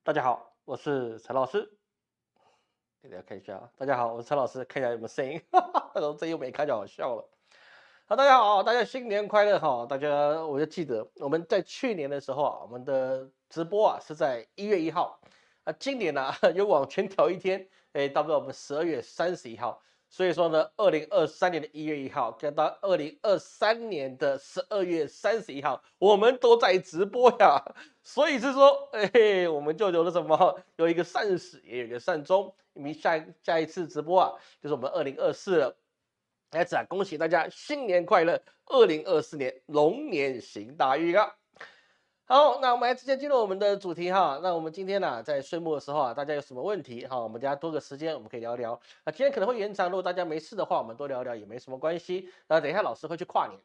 大家好，我是陈老师。给大家看一下啊，大家好，我是陈老师，看一下有没有声音。这又没看就好笑了。好，大家好，大家新年快乐哈！大家我就记得我们在去年的时候啊，我们的直播啊是在1月1号啊，今年呢、又往前调一天，到不了我们12月31号。所以说呢，2023年的1月1号跟到2023年的12月31号，我们都在直播呀。所以是说，我们就有了什么？有一个善始，也有一个善终。因为下一次直播啊，就是我们2024了。在此啊，恭喜大家新年快乐！2024年龙年行大运啊！好，那我们来直接进入我们的主题哈。那我们今天呢、在岁末的时候啊，大家有什么问题哈？我们等下多个时间，我们可以聊聊。那今天可能会延长，如果大家没事的话，我们多聊聊也没什么关系。那等一下老师会去跨年。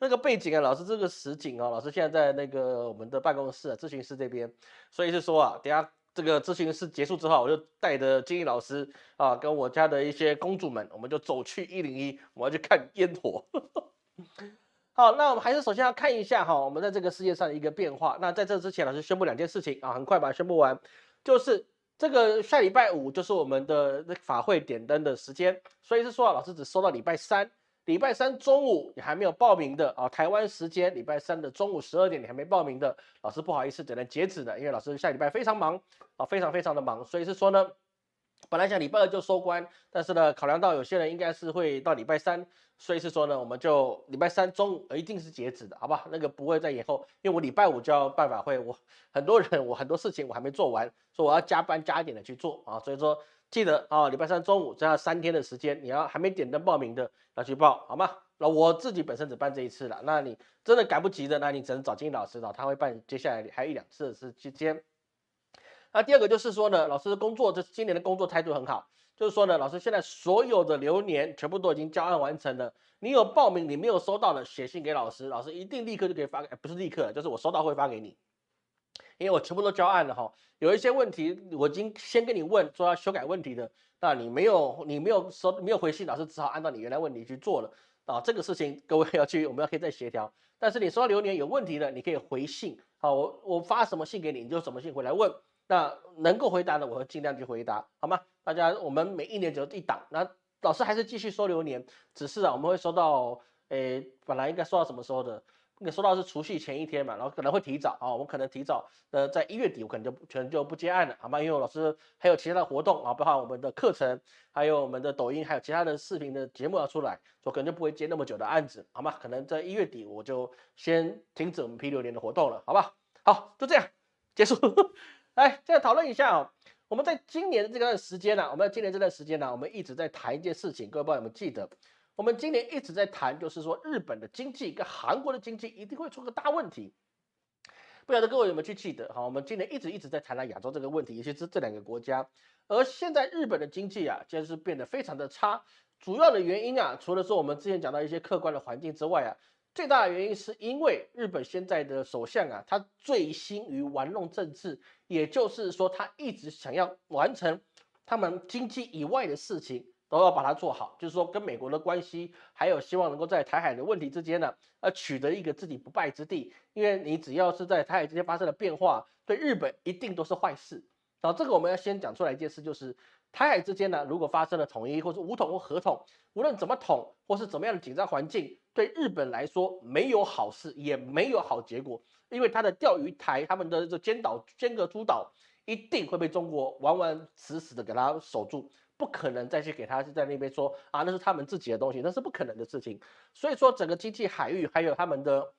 那个背景啊，老师这个实景啊，老师现在在那个我们的办公室啊，咨询室这边，所以是说啊，等下这个咨询室结束之后，我就带着金毅老师啊，跟我家的一些公主们，我们就走去101，我要去看烟火。好，那我们还是首先要看一下哈，我们在这个世界上的一个变化。那在这之前，老师宣布2件事情啊，很快把它宣布完，就是这个下礼拜五就是我们的那个法会点灯的时间，所以是说啊，老师只收到礼拜三中午你还没有报名的啊，台湾时间礼拜三的中午12点你还没报名的，老师不好意思只能截止的，因为老师下礼拜非常忙啊，非常的忙，所以是说呢。本来想礼拜二就收官，但是呢，考量到有些人应该是会到礼拜三，所以是说呢，我们就礼拜三中午一定是截止的，好吧？那个不会再延后，因为我礼拜五就要办法会，我很多事情我还没做完，所以我要加班加点的去做啊，所以说记得啊，礼拜三中午这样3天的时间，你要还没点灯报名的要去报，好吗？那我自己本身只办这一次了，那你真的赶不及的，那你只能找金老师了，他会办接下来还有1、2次的时间。那第二个就是说呢，老师的工作，这今年的工作态度很好，就是说呢，老师现在所有的流年全部都已经交案完成了。你有报名，你没有收到的，写信给老师，老师一定立刻就可以发，不是立刻，就是我收到会发给你，因为我全部都交案了哈。有一些问题我已经先跟你问，说要修改问题的，那你没有回信，老师只好按照你原来问题去做了啊。这个事情各位要去，我们要可以再协调。但是你收到流年有问题的，你可以回信，好，我发什么信给你，你就什么信回来问。那能够回答的，我会尽量去回答，好吗？大家，我们每1年只有1档，那老师还是继续收流年，只是啊，我们会收到，本来应该收到什么时候的？应该收到是除夕前1天嘛，然后可能会提早啊，我们可能提早，在1月底，我可能就不接案了，好吗？因为老师还有其他的活动啊，包括我们的课程，还有我们的抖音，还有其他的视频的节目要出来，所以可能就不会接那么久的案子，好吗？可能在1月底我就先停止我们批流年的活动了，好吧？好，就这样结束。来，再讨论一下哦。我们在今年的这段时间呢、我们在今年这段时间呢、我们一直在谈一件事情，各位朋友们记得，我们今年一直在谈，就是说日本的经济跟韩国的经济一定会出个大问题。不晓得各位有没有去记得？哈，我们今年一直在谈亚洲这个问题，尤其是这2个国家。而现在日本的经济啊，竟然是变得非常的差。主要的原因啊，除了说我们之前讲到一些客观的环境之外啊，最大的原因是因为日本现在的首相啊，他醉心于玩弄政治，也就是说，他一直想要完成他们经济以外的事情，都要把它做好。就是说，跟美国的关系，还有希望能够在台海的问题之间呢，取得一个自己不败之地。因为你只要是在台海之间发生了变化，对日本一定都是坏事。然后这个我们要先讲出来一件事，就是台海之间呢，如果发生了统一或者武统或合统，无论怎么统或是怎么样的紧张环境，对日本来说没有好事，也没有好结果，因为它的钓鱼台、他们的这尖阁诸岛一定会被中国完完死死的给它守住，不可能再去给他在那边说啊，那是他们自己的东西，那是不可能的事情。所以说，整个经济海域还有他们的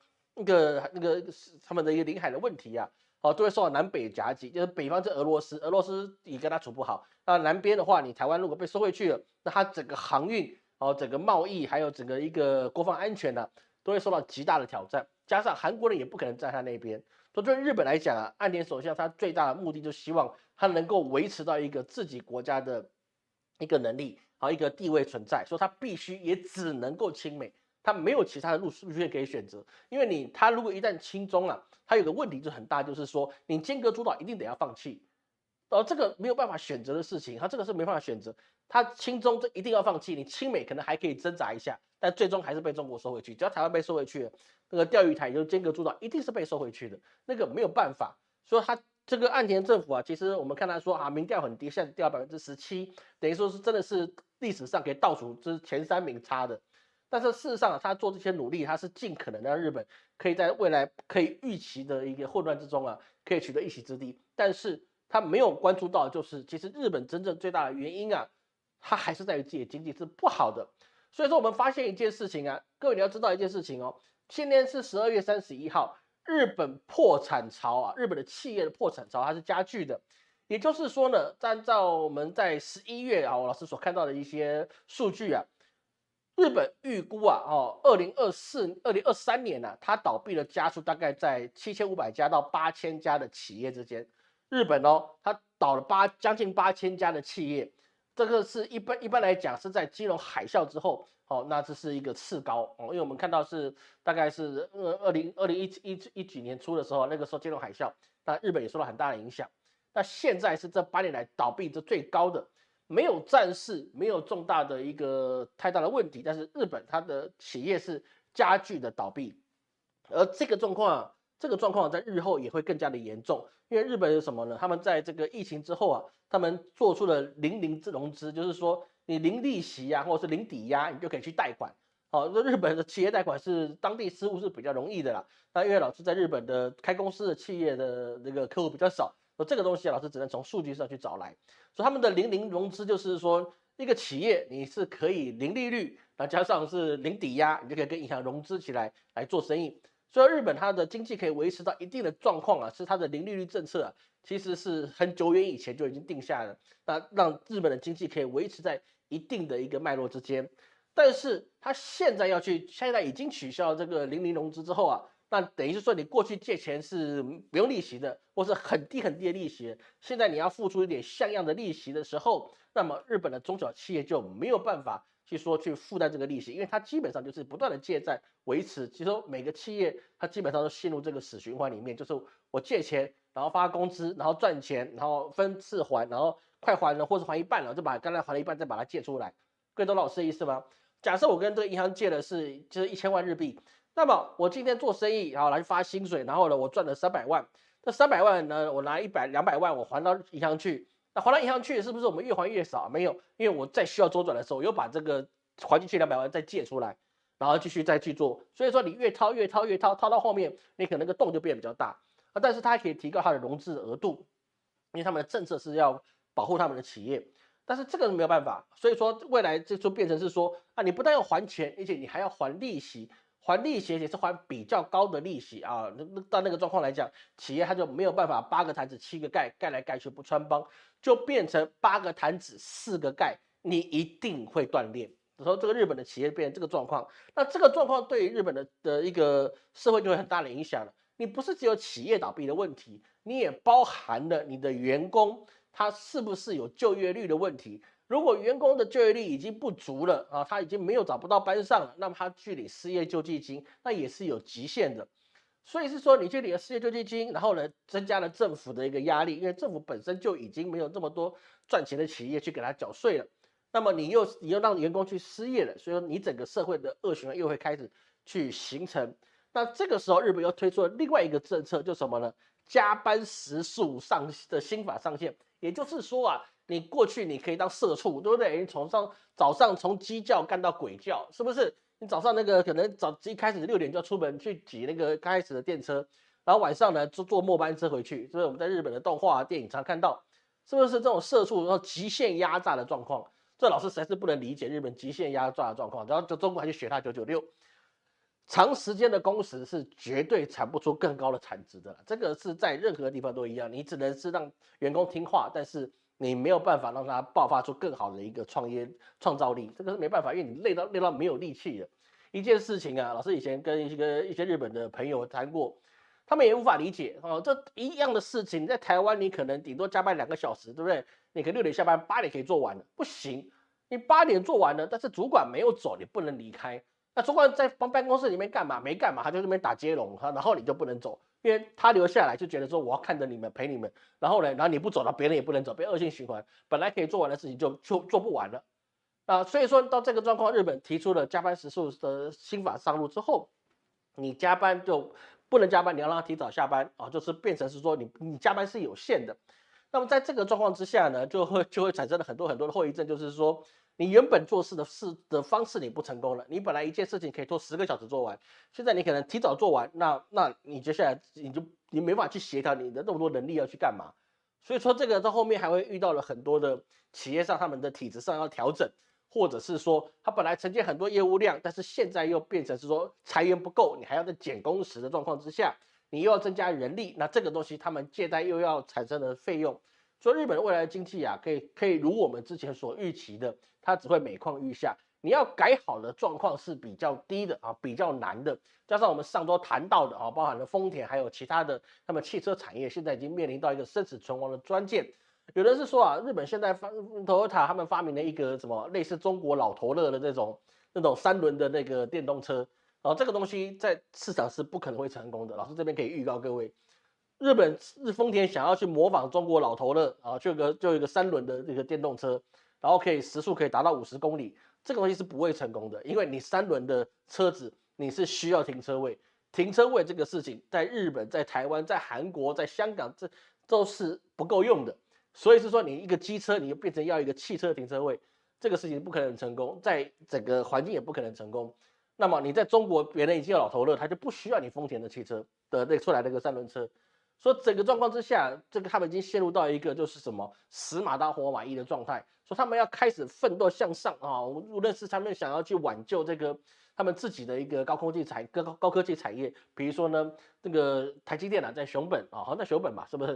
他们的一个领海的问题啊，都会受到南北夹击，就是北方是俄罗斯，俄罗斯你跟他处不好，那南边的话，你台湾如果被收回去了，那它整个航运整个贸易还有整个一个国防安全呢、都会受到极大的挑战。加上韩国人也不可能在他那边，所以对日本来讲啊，岸田首相他最大的目的就希望他能够维持到一个自己国家的一个能力一个地位存在，所以他必须也只能够亲美。他没有其他的路线可以选择，因为他如果一旦亲中啊，他有个问题就很大，就是说你间隔主导一定得要放弃，这个没有办法选择的事情，他这个是没办法选择，他亲中这一定要放弃，你亲美可能还可以挣扎一下，但最终还是被中国收回去，只要台湾被收回去了，那个钓鱼台就是间隔主导一定是被收回去的，那个没有办法，所以他这个岸田政府啊，其实我们看他说啊，民调很低，现在掉17%，等于说是真的是历史上可以倒数就是前3名差的。但是事实上，他做这些努力，他是尽可能让日本可以在未来可以预期的一个混乱之中啊，可以取得一席之地。但是他没有关注到，就是其实日本真正最大的原因啊，它还是在于自己的经济是不好的。所以说，我们发现一件事情啊，各位你要知道一件事情哦，今天是12月31号，日本破产潮啊，日本的企业的破产潮它是加剧的。也就是说呢，按照我们在11月啊，我老师所看到的一些数据啊，日本预估啊，2023年呢、它倒闭的家数大概在7500家到8000家的企业之间。日本哦，它倒了将近8000家的企业，这个是一般来讲是在金融海啸之后，哦，那这是一个次高哦，因为我们看到是大概是2021几年初的时候，那个时候金融海啸，那日本也受到很大的影响。那现在是这8年来倒闭这最高的。没有战事，没有重大的一个太大的问题，但是日本它的企业是加剧的倒闭，而这个状况在日后也会更加的严重，因为日本有什么呢？他们在这个疫情之后啊，他们做出了零融资，就是说你零利息啊，或者是零抵押，你就可以去贷款。好，那日本的企业贷款是当地事务是比较容易的啦。那因为老师在日本的开公司的企业的那个客户比较少，这个东西老师只能从数据上去找来。所以他们的零融资就是说，一个企业你是可以零利率，然后加上是零抵押，你就可以跟银行融资起来做生意。所以日本它的经济可以维持到一定的状况啊，是它的零利率政策啊，其实是很久远以前就已经定下了，那让日本的经济可以维持在一定的一个脉络之间。但是它现在已经取消这个零融资之后啊，那等于是说你过去借钱是不用利息的，或是很低的利息，现在你要付出一点像样的利息的时候，那么日本的中小企业就没有办法去负担这个利息，因为它基本上就是不断的借债维持。其实每个企业它基本上都陷入这个死循环里面，就是我借钱，然后发工资，然后赚钱，然后分次还，然后快还了或者还一半了，就把刚才还了一半再把它借出来。各位懂老师的意思吗？假设我跟这个银行借的就是1000万日币，那么我今天做生意，然后来发薪水，然后呢我赚了300万，这300万呢我拿200万我还到银行去，那还到银行去是不是我们越还越少？没有，因为我在需要周转的时候，我又把这个还进去200万再借出来，然后再去做，所以说你越掏掏到后面，你可能那个洞就变得比较大啊，但是它可以提高它的融资额度，因为他们的政策是要保护他们的企业。但是这个没有办法，所以说未来这就变成是说啊，你不但要还钱，而且你还要还利息，还利息也是还比较高的利息啊。到那个状况来讲，企业它就没有办法8个坛子7个盖，盖来盖去不穿帮，就变成8个坛子4个盖，你一定会断裂。说这个日本的企业变成这个状况，那这个状况对于日本的一个社会就会很大的影响了。你不是只有企业倒闭的问题，你也包含了你的员工。他是不是有就业率的问题？如果员工的就业率已经不足了啊，他已经找不到班上了，那么他去领失业救济金，那也是有极限的。所以是说，你去领了失业救济金，然后呢，增加了政府的一个压力，因为政府本身就已经没有这么多赚钱的企业去给他缴税了，那么你又让员工去失业了，所以说你整个社会的恶循环又会开始去形成。那这个时候，日本又推出了另外一个政策，就什么呢？加班时数的新法上线。也就是说啊，你过去你可以当社畜，对不对？你早上从鸡叫干到鬼叫，是不是？你早上那个可能一开始6点就要出门去挤那个刚开始的电车，然后晚上呢坐末班车回去，所以我们在日本的动画电影常看到，是不是这种社畜然后极限压榨的状况？这老师实在是不能理解日本极限压榨的状况，然后中国还去学他996。长时间的工时是绝对产不出更高的产值的，这个是在任何地方都一样，你只能是让员工听话，但是你没有办法让他爆发出更好的一个创造力，这个是没办法，因为你累到没有力气了。一件事情啊，老师以前跟一些日本的朋友谈过，他们也无法理解哦，这一样的事情在台湾你可能顶多加班2个小时，对不对？你可以6点下班，8点可以做完了，不行，你8点做完了，但是主管没有走，你不能离开。那主管在办公室里面干嘛？没干嘛，他就在那边打接龙，然后你就不能走，因为他留下来就觉得说我要看着你们陪你们，然后呢，然后你不走了，别人也不能走，被恶性循环，本来可以做完的事情就做不完了啊。所以说到这个状况，日本提出了加班时数的新法上路之后，你加班就不能加班，你要让他提早下班啊，就是变成是说你加班是有限的。那么在这个状况之下呢，就会产生了很多很多的后遗症，就是说你原本做事的方式你不成功了，你本来一件事情可以做10个小时做完，现在你可能提早做完，那你接下来你没法去协调你的那么多能力要去干嘛，所以说这个到后面还会遇到了很多的企业上他们的体制上要调整，或者是说他本来承接很多业务量，但是现在又变成是说裁员不够，你还要再减工时的状况之下，你又要增加人力，那这个东西他们借贷又要产生的费用。所以日本未来的经济啊，可以如我们之前所预期的，它只会每况愈下。你要改好的状况是比较低的啊，比较难的。加上我们上周谈到的啊，包含了丰田还有其他的，那么汽车产业现在已经面临到一个生死存亡的关键。有人是说啊，日本现在Toyota 他们发明了一个什么类似中国老头乐的那种3轮的那个电动车，然后这个东西在市场是不可能会成功的。老师这边可以预告各位，丰田想要去模仿中国老头乐啊，就有一个3轮的这个电动车，然后时速可以达到50公里，这个东西是不会成功的，因为你3轮的车子你是需要停车位，停车位这个事情在日本、在台湾、在韩国、在香港这都是不够用的，所以是说你一个机车你就变成要一个汽车停车位，这个事情不可能成功，在整个环境也不可能成功。那么你在中国别人已经有老头乐，他就不需要你丰田的汽车的出来那个3轮车。说整个状况之下，这个他们已经陷入到一个就是什么死马当活马医的状态，说他们要开始奋斗向上啊，无论是他们想要去挽救这个他们自己的一个高科技产业，比如说呢，那个台积电啊，在熊本啊，好像在熊本吧，是不是？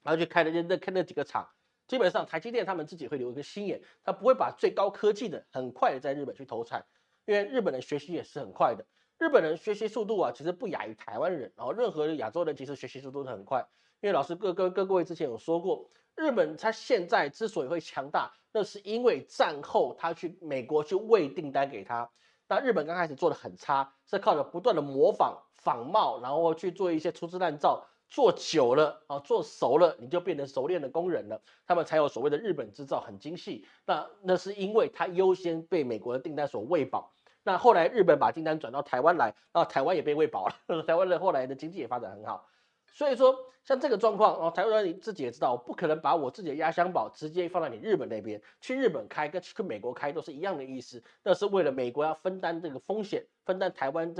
然后去开那几个厂，基本上台积电他们自己会留一个心眼，他不会把最高科技的很快的在日本去投产，因为日本人学习也是很快的。日本人学习速度啊，其实不亚于台湾人，然后任何亚洲人其实学习速度都很快。因为老师各位之前有说过，日本他现在之所以会强大，那是因为战后他去美国去喂订单给他。那日本刚开始做的很差，是靠着不断的模仿仿冒，然后去做一些粗制滥造，做久了啊，做熟了，你就变成熟练的工人了，他们才有所谓的日本制造很精细。那是因为他优先被美国的订单所喂饱。那后来日本把订单转到台湾来，然后台湾也被喂饱了，台湾的后来的经济也发展很好。所以说，像这个状况，台湾人自己也知道，我不可能把我自己的压箱宝直接放到你日本那边，去日本开跟去美国开都是一样的意思，那是为了美国要分担这个风险，分担台湾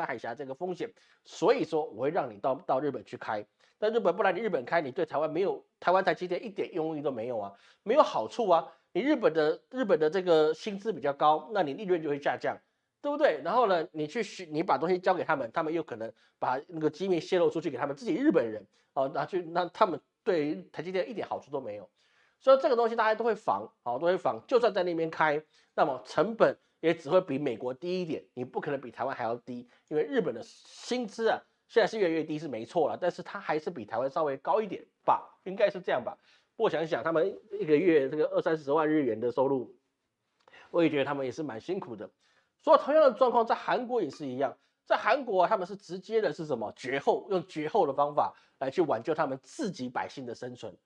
海峡这个风险，所以说我会让你到日本去开。但日本不然你日本开，你对台湾没有台湾台积电一点用意都没有啊，没有好处啊。你日本的这个薪资比较高，那你利润就会下降。对不对？然后呢，你把东西交给他们，他们又可能把那个机密泄露出去给他们自己日本人哦，那他们对于台积电一点好处都没有，所以这个东西大家都会防，都会防。就算在那边开，那么成本也只会比美国低一点，你不可能比台湾还要低，因为日本的薪资啊现在是越来越低是没错了，但是它还是比台湾稍微高一点吧，应该是这样吧。不过想想他们一个月这个20-30万日元的收入，我也觉得他们也是蛮辛苦的。所以同样的状况在韩国也是一样，在韩国他们是直接的是什么用绝后的方法来去挽救他们自己百姓的生存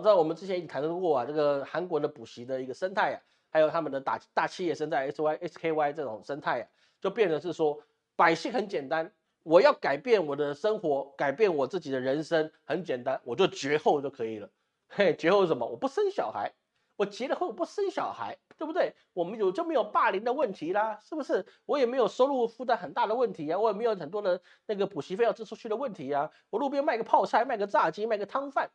在我们之前已经谈论过啊，这个韩国的补习的一个生态啊，还有他们的大企业生态 SKY 这种生态啊，就变成是说百姓很简单，我要改变我的生活，改变我自己的人生，很简单，我就绝后就可以了。嘿，绝后是什么？我不生小孩。我结了婚，我不生小孩，对不对？我们就没有霸凌的问题啦，是不是？我也没有收入负担很大的问题啊，我也没有很多的那个补习费要支出去的问题啊。我路边卖个泡菜，卖个炸鸡，卖个汤饭，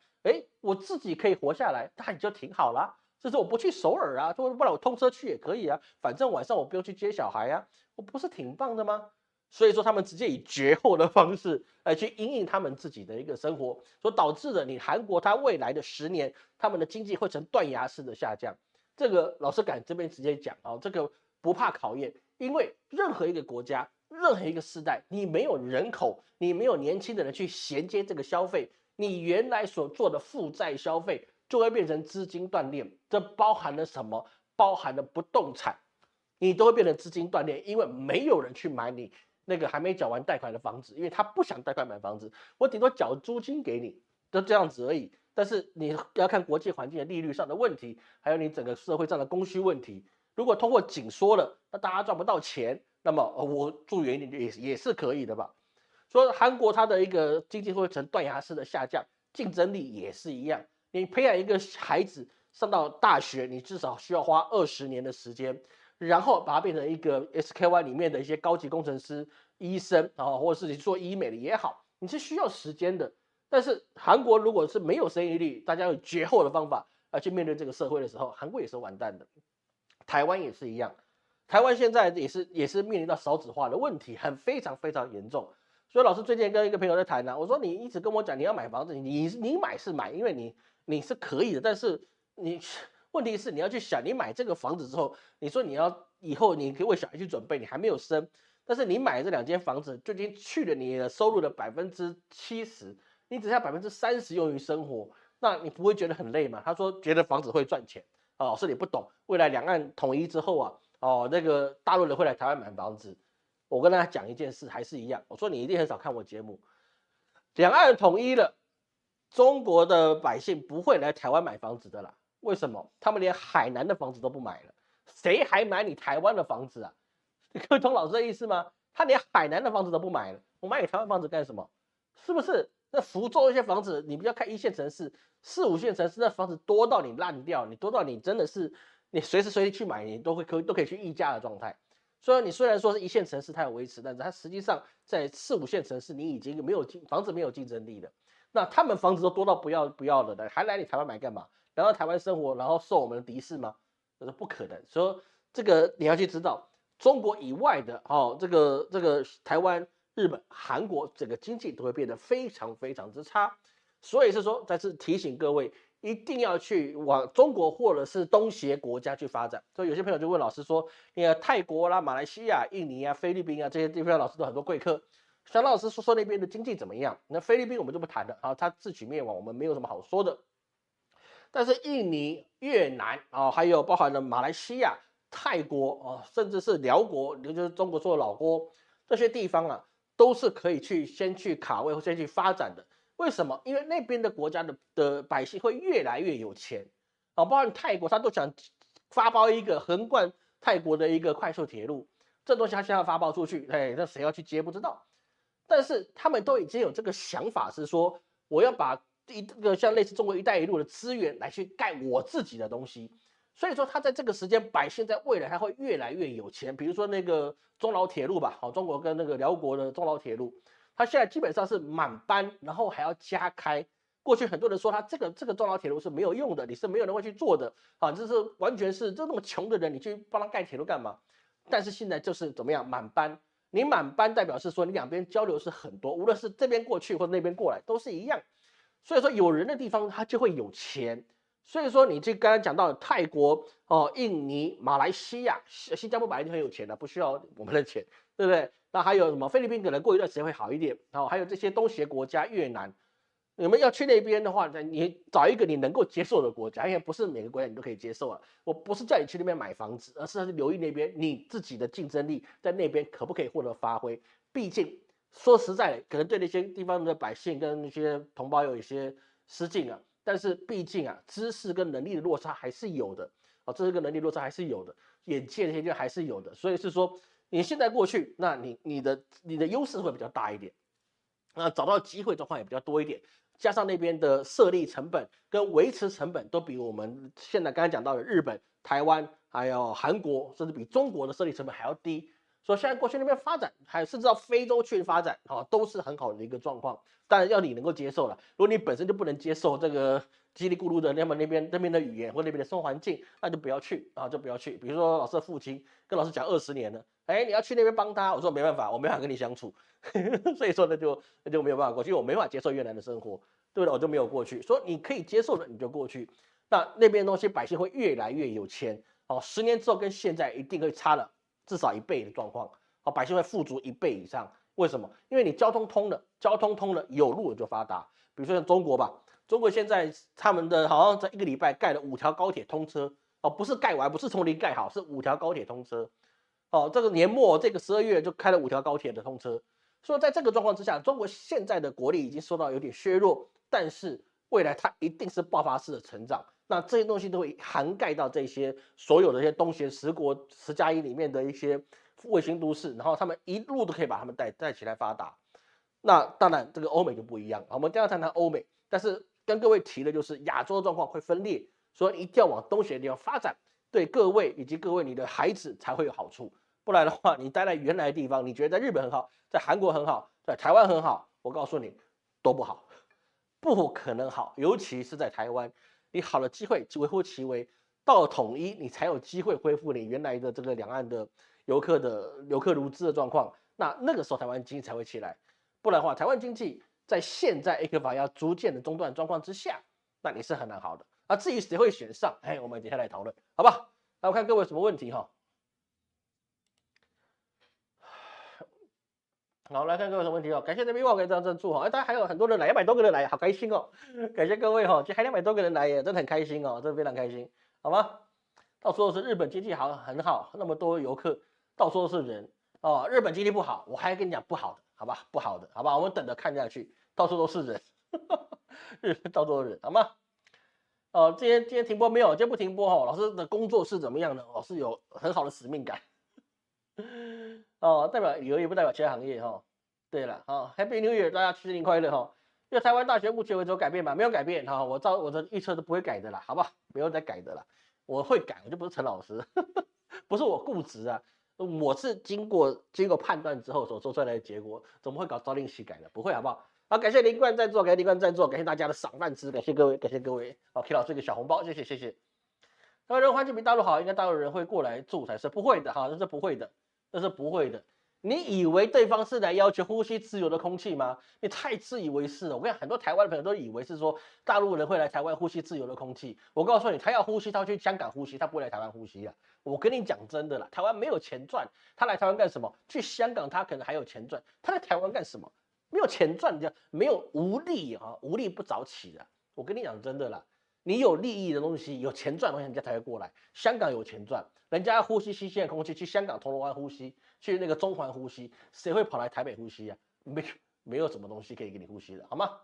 我自己可以活下来，那你就挺好啦。就是我不去首尔啊，不然我通车去也可以啊，反正晚上我不用去接小孩啊，我不是挺棒的吗？所以说他们直接以绝后的方式来去因应他们自己的一个生活，所导致了你韩国它未来的10年，他们的经济会呈断崖式的下降。这个老师敢这边直接讲啊，这个不怕考验，因为任何一个国家，任何一个时代，你没有人口，你没有年轻的人去衔接这个消费，你原来所做的负债消费就会变成资金断裂。这包含了什么？包含了不动产，你都会变成资金断裂，因为没有人去买你那个还没缴完贷款的房子，因为他不想贷款买房子，我顶多缴租金给你，就这样子而已。但是你要看国际环境的利率上的问题，还有你整个社会上的供需问题。如果通货紧缩了，那大家赚不到钱，那么我住远一点也是可以的吧。说韩国它的一个经济会呈断崖式的下降，竞争力也是一样。你培养一个孩子上到大学，你至少需要花20年的时间，然后把它变成一个 SKY 里面的一些高级工程师、医生啊，或者是你做医美的也好，你是需要时间的。但是韩国如果是没有生育率，大家有绝后的方法去面对这个社会的时候，韩国也是完蛋的。台湾也是一样，台湾现在也是面临到少子化的问题，非常非常严重。所以老师最近跟一个朋友在谈呢、我说你一直跟我讲你要买房子，你买是买，因为你是可以的，但是你问题是你要去想，你买这个房子之后，你说你要以后你可以为小孩去准备，你还没有生，但是你买这2间房子就已经去了你的收入的70%，你只剩下30%用于生活，那你不会觉得很累吗？他说觉得房子会赚钱。老师你不懂，未来两岸统一之后啊，那个大陆人会来台湾买房子。我跟大家讲一件事，还是一样，我说你一定很少看我节目。两岸统一了，中国的百姓不会来台湾买房子的啦。为什么？他们连海南的房子都不买了，谁还买你台湾的房子啊？你可以懂老师的意思吗？他连海南的房子都不买了，我买你台湾房子干什么？是不是？那福州一些房子，你不要看1线城市，4、5线城市那房子多到你烂掉，你多到你真的是你随时随地去买，你都可以去议价的状态。所以你虽然说是1线城市它有维持，但是它实际上在4、5线城市你已经房子没有竞争力了。那他们房子都多到不要的，还来你台湾买干嘛？然后台湾生活，然后受我们的敌视吗？这是不可能。所以这个你要去知道，中国以外的这个台湾、日本、韩国整个经济都会变得非常非常之差。所以是说，再次提醒各位，一定要去往中国或者是东协国家去发展。所以有些朋友就问老师说，泰国啦、马来西亚、印尼啊、菲律宾啊这些地方，老师都很多贵客。想让老师说说那边的经济怎么样？那菲律宾我们就不谈了啊，它自取灭亡，我们没有什么好说的。但是印尼、越南还有包含了马来西亚、泰国甚至是辽国，也就是中国说的老挝，这些地方都是可以先去卡位或先去发展的。为什么？因为那边的国家的百姓会越来越有钱包含泰国，他都想发包一个横贯泰国的一个快速铁路，这东西他现在发包出去，那谁要去接不知道。但是他们都已经有这个想法，是说我要把一个像类似中国“一带一路”的资源来去盖我自己的东西。所以说，他在这个时间，百姓在未来他会越来越有钱。比如说那个中老铁路吧，中国跟那个辽国的中老铁路，它现在基本上是满班，然后还要加开。过去很多人说他这个中老铁路是没有用的，你是没有人会去做的这是完全是这么穷的人，你去帮他盖铁路干嘛？但是现在就是怎么样满班。你满班代表是说你两边交流是很多，无论是这边过去或者那边过来都是一样。所以说有人的地方他就会有钱。所以说你就刚才讲到泰国印尼、马来西亚、新加坡本来就很有钱的，不需要我们的钱，对不对？那还有什么菲律宾可能过一段时间会好一点，还有这些东协国家，越南。你们要去那边的话，你找一个你能够接受的国家，因为不是每个国家你都可以接受啊。我不是叫你去那边买房子，而是留意那边你自己的竞争力在那边可不可以获得发挥。毕竟说实在的，可能对那些地方的百姓跟那些同胞有一些失敬但是毕竟知识跟能力的落差还是有的知识跟能力落差还是有的，眼界那些还是有的。所以是说你现在过去，那你的优势会比较大一点，那找到机会状况也比较多一点。加上那边的设立成本跟维持成本都比我们现在刚才讲到的日本、台湾还有韩国，甚至比中国的设立成本还要低。所以现在过去那边发展，还甚至到非洲去发展都是很好的一个状况。当然要你能够接受了，如果你本身就不能接受这个叽里咕噜的那边的语言或那边的生活环境，那就不要去就不要去。比如说老师的父亲跟老师讲20年了，你要去那边帮他，我说没办法，我没办法跟你相处。所以说那就没有办法过去，因为我没办法接受越南的生活，对不对？我就没有过去。说你可以接受的你就过去，那边东西百姓会越来越有钱10年之后跟现在一定会差了至少1倍的状况百姓会富足1倍以上。为什么？因为你交通通了，有路就发达。比如说像中国吧，中国现在他们的好像在1个礼拜盖了5条高铁通车不是盖完，不是从零盖好，是5条高铁通车这个年末这个12月就开了5条高铁的通车。所以在这个状况之下，中国现在的国力已经受到有点削弱，但是未来它一定是爆发式的成长。那这些东西都会涵盖到这些所有的一些东协10国10+1里面的一些卫星都市，然后他们一路都可以把他们带起来发达。那当然这个欧美就不一样，我们等一下谈谈欧美，但是跟各位提的就是亚洲状况会分裂，所以一定要往东协的地方发展，对各位以及各位你的孩子才会有好处。不然的话，你待在原来的地方，你觉得在日本很好，在韩国很好，在台湾很好，我告诉你都不好，不可能好，尤其是在台湾，你好的机会微乎其微，到了统一，你才有机会恢复你原来的这个两岸的游客如织的状况，那个时候台湾经济才会起来，不然的话，台湾经济在现在 A 克法要逐渐的中断状况之下，那你是很难好的。啊，至于谁会选上，我们等下来讨论，好吧？来，我看各位有什么问题哈。好，来看各位有什么问题哦。感谢这边我给这样赞助哈，大家还有很多人来，200多个人来，好开心哦！感谢各位哈，今天还200多个人来耶，真的很开心哦，真的非常开心，好吗？到处都是日本经济很好，那么多游客，到处都是人哦。日本经济不好，我还跟你讲不好的，好吧？不好的，好吧？我们等着看下去，到处都是人，日本到处都是人，好吗？哦，今天停播没有？今天不停播哈。老师的工作是怎么样呢？老师有很好的使命感。哦，代表旅游业不代表其他行业哈。对了，Happy New Year，大家新年快乐哈。因为台湾大学目前为止有改变吗？没有改变哈，我照我的预测都不会改的啦，好吧？没有再改的啦，我会改，我就不是陈老师，不是我固执啊，我是经过判断之后所做出来的结果，怎么会搞朝令夕改的？不会好不好？好，感谢林冠赞助，感谢林冠赞助，感谢大家的赏饭吃，感谢各位，感谢各位。好，K 老师一个小红包，谢谢谢谢。台湾人环境比大陆好，应该大陆人会过来住才是，不会的哈，这是不会的，这是不会的。你以为对方是来要求呼吸自由的空气吗？你太自以为是了。我跟你讲，很多台湾的朋友都以为是说大陆人会来台湾呼吸自由的空气。我告诉你，他要呼吸，他会去香港呼吸，他不会来台湾呼吸啊。我跟你讲真的啦，台湾没有钱赚，他来台湾干什么？去香港他可能还有钱赚，他来台湾干什么？没有钱赚，没有无利啊，无利不早起的。我跟你讲真的啦。你有利益的东西，有钱赚的东西，人家才会过来。香港有钱赚，人家要呼吸新鲜的空气，去香港铜锣湾呼吸，去那个中环呼吸，谁会跑来台北呼吸啊？没有什么东西可以给你呼吸的，好吗？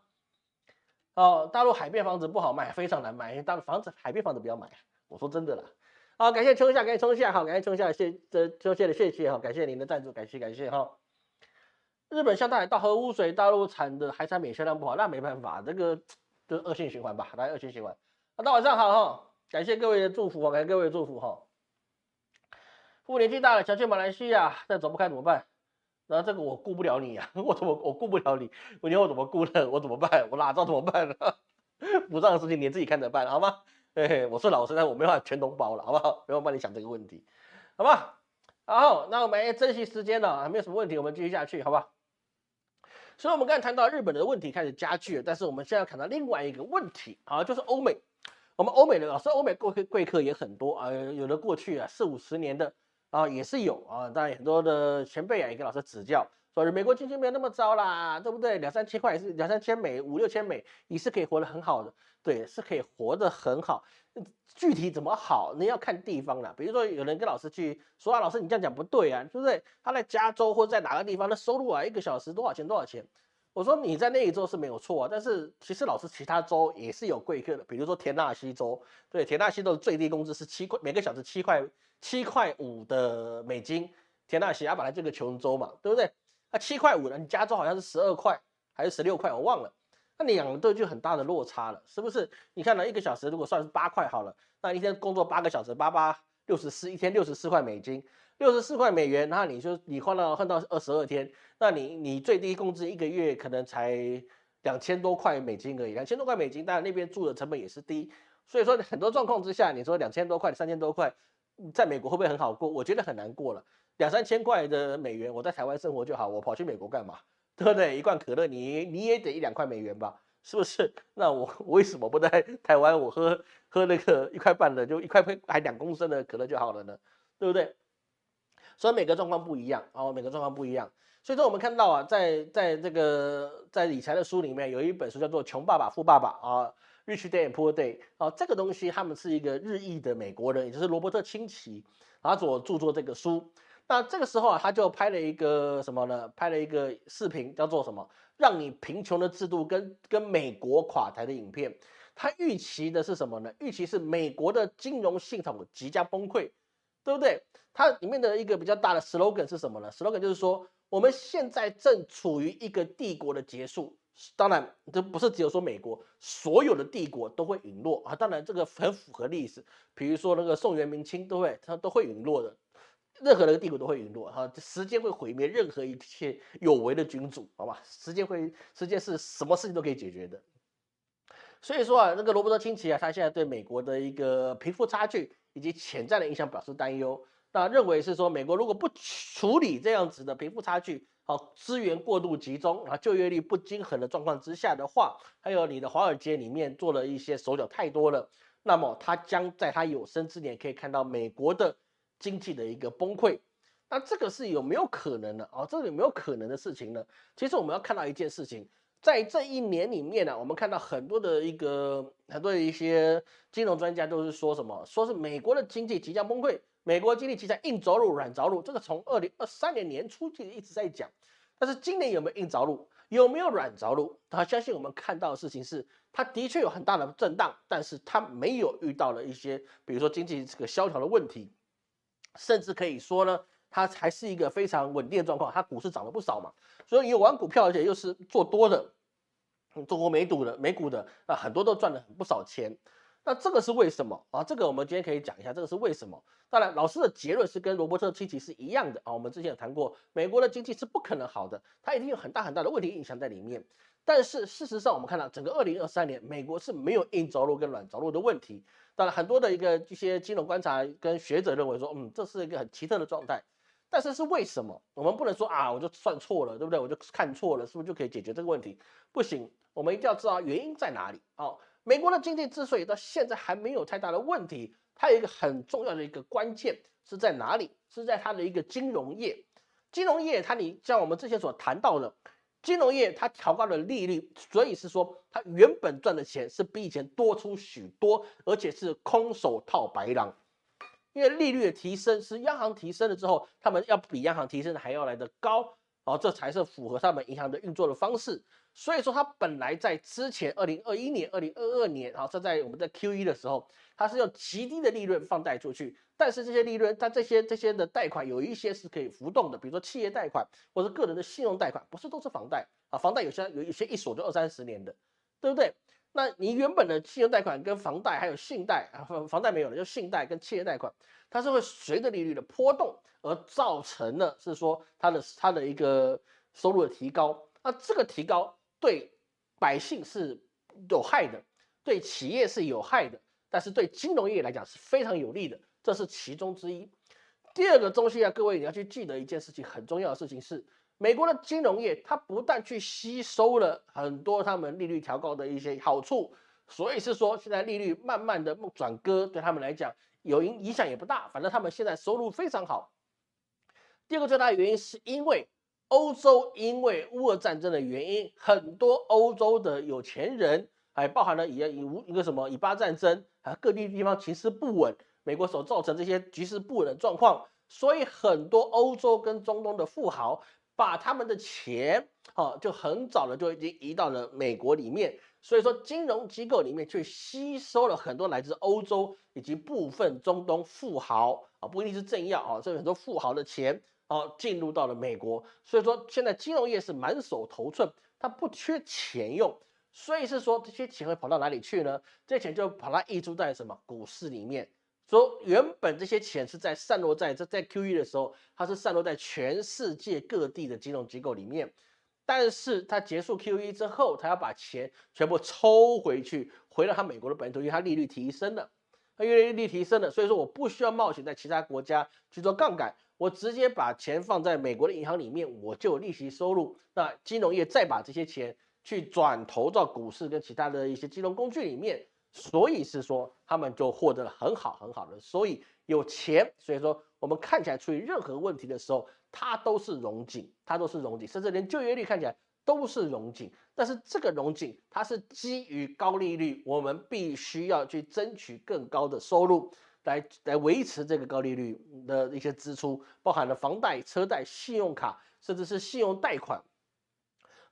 哦，大陆海边房子不好卖，非常难卖，大陆海边房子不要买。我说真的啦。好，感谢秋夏，感谢秋夏，好，感谢秋夏，秋夏的谢谢哈，感谢您的赞助，感谢哈。日本向大海倒河污水，大陆产的海产品销量不好，那没办法，这个就是恶性循环吧，来恶性循环。大家晚上好哈，感谢各位的祝福，感谢各位的祝福哈。父母年纪大了，想去马来西亚，但走不开怎么办？然后这个我顾不了你啊，我顾不了你？我以后怎么顾呢？我怎么办？我哪知道怎么办呢？不让的事情你自己看着办，好吗？我是老师，但我没办法全懂包了，好不好？没有帮你想这个问题，好吧？好，那我们珍惜时间了，没有什么问题，我们继续下去，好吧？所以我们刚才谈到日本的问题开始加剧了，但是我们现在要谈到另外一个问题，就是欧美。我们欧美的老师，欧美贵客也很多啊，有的过去40-50年的也是有啊，当然很多的前辈也给老师指教，说美国经济没有那么糟啦，对不对？2-3千块也是2-3千美，5-6千美，你是可以活得很好的，对，是可以活得很好。具体怎么好，你要看地方啦。比如说有人跟老师去说老师你这样讲不对啊，对不对？他在加州或者在哪个地方的收入1个小时多少钱？我说你在那一州是没有错啊，但是其实老师其他州也是有贵客的，比如说田纳西州，对，田纳西州的最低工资是7块，每个小时7.5的美金。田纳西本来这个穷州嘛，对不对？那7.5呢？你加州好像是12块还是16块，我忘了。那你两个就很大的落差了，是不是？你看呢，1个小时如果算是8块好了，那一天工作8个小时，8864，一天64块美金。64块美元，那你换到22天，那你最低工资1个月可能才2000多块美金而已，2000多块美金，当然那边住的成本也是低，所以说很多状况之下，你说2000多块、3000多块，在美国会不会很好过？我觉得很难过了。2-3千块的美元，我在台湾生活就好，我跑去美国干嘛？对不对？一罐可乐你也得1-2块美元吧？是不是？那我为什么不在台湾我喝那个1块半的，就1块还2公升的可乐就好了呢？对不对？所以每个状况不一样，每个状况不一样。所以说我们看到在这个在理财的书里面有一本书叫做《穷爸爸富爸爸》Rich Dad and Poor Dad 这个东西他们是一个日裔的美国人，也就是罗伯特清崎所著作这个书。那这个时候他就拍了一个什么呢？拍了一个视频叫做什么？让你贫穷的制度跟美国垮台的影片。他预期的是什么呢？预期是美国的金融系统即将崩溃，对不对？它里面的一个比较大的 slogan 是什么呢？ slogan 就是说我们现在正处于一个帝国的结束。当然，这不是只有说美国，所有的帝国都会陨落啊。当然，这个很符合历史，比如说那个宋元明清，它都会陨落的。任何的帝国都会陨落哈，时间会毁灭任何一切有为的君主，好吧？时间是什么事情都可以解决的。所以说啊，那个罗伯特清崎啊，他现在对美国的一个贫富差距以及潜在的影响表示担忧。那认为是说，美国如果不处理这样子的贫富差距，好，资源过度集中啊，就业率不均衡的状况之下的话，还有你的华尔街里面做了一些手脚太多了，那么他将在他有生之年可以看到美国的经济的一个崩溃。那这个是有没有可能的啊？这个有没有可能的事情呢？其实我们要看到一件事情。在这一年里面呢，我们看到很多的一些金融专家都是说什么？说是美国的经济即将崩溃，美国经济即将硬着陆、软着陆。这个从2023年年初就一直在讲，但是今年有没有硬着陆？有没有软着陆？他相信我们看到的事情是，它的确有很大的震荡，但是它没有遇到了一些，比如说经济这个萧条的问题，甚至可以说呢，它还是一个非常稳定的状况。它股市涨了不少嘛。所以有玩股票，而且又是做多的，中国美股的啊，很多都赚了不少钱。那这个是为什么啊？这个我们今天可以讲一下，这个是为什么？当然，老师的结论是跟罗伯特清崎是一样的啊。我们之前有谈过，美国的经济是不可能好的，它一定有很大的问题影响在里面。但是事实上，我们看到整个2023年，美国是没有硬着陆跟软着陆的问题。当然，很多的一些金融观察跟学者认为说，这是一个很奇特的状态。但是是为什么？我们不能说啊，我就算错了，对不对？我就看错了，是不是就可以解决这个问题？不行，我们一定要知道原因在哪里。哦，美国的经济之所以到现在还没有太大的问题，它有一个很重要的一个关键是在哪里？是在它的一个金融业。金融业你像我们之前所谈到的，金融业它调高了利率，所以是说它原本赚的钱是比以前多出许多，而且是空手套白狼。因为利率的提升是央行提升了之后，他们要比央行提升的还要来得高，这才是符合他们银行的运作的方式。所以说，它本来在之前2021年、2022年，这在我们在 QE 的时候，它是用极低的利润放贷出去，但是这些利润，它这些的贷款有一些是可以浮动的，比如说企业贷款或者个人的信用贷款，不是都是房贷啊，房贷有些一锁就20-30年的，对不对？那你原本的信用贷款跟房贷还有信贷啊，房贷没有了，就信贷跟企业贷款，它是会随着利率的波动而造成的是说它的一个收入的提高。那这个提高对百姓是有害的，对企业是有害的，但是对金融业来讲是非常有利的，这是其中之一。第二个东西啊，各位你要去记得一件事情，很重要的事情是。美国的金融业，它不但去吸收了很多他们利率调高的一些好处，所以是说现在利率慢慢的转鸽，对他们来讲有影响也不大，反正他们现在收入非常好。第二个最大的原因是因为欧洲因为乌俄战争的原因，很多欧洲的有钱人，还包含了一个什么以巴战争啊，各地方情势不稳，美国所造成这些局势不稳的状况，所以很多欧洲跟中东的富豪。把他们的钱就很早的就已经移到了美国里面，所以说金融机构里面去吸收了很多来自欧洲以及部分中东富豪不一定是政要这很多富豪的钱进入到了美国，所以说现在金融业是满手头寸，它不缺钱用，所以是说这些钱会跑到哪里去呢？这些钱就跑到溢出在什么股市里面。说原本这些钱是散落在QE 的时候，它是散落在全世界各地的金融机构里面，但是它结束 QE 之后，它要把钱全部抽回去，回到它美国的本土，因为它利率提升了，因为利率提升了，所以说我不需要冒险在其他国家去做杠杆，我直接把钱放在美国的银行里面，我就有利息收入。那金融业再把这些钱去转投到股市跟其他的一些金融工具里面。所以是说，他们就获得了很好的收益，有钱，所以说我们看起来出现任何问题的时候，它都是荣景，甚至连就业率看起来都是荣景。但是这个荣景，它是基于高利率，我们必须要去争取更高的收入，来维持这个高利率的一些支出，包含了房贷、车贷、信用卡，甚至是信用贷款。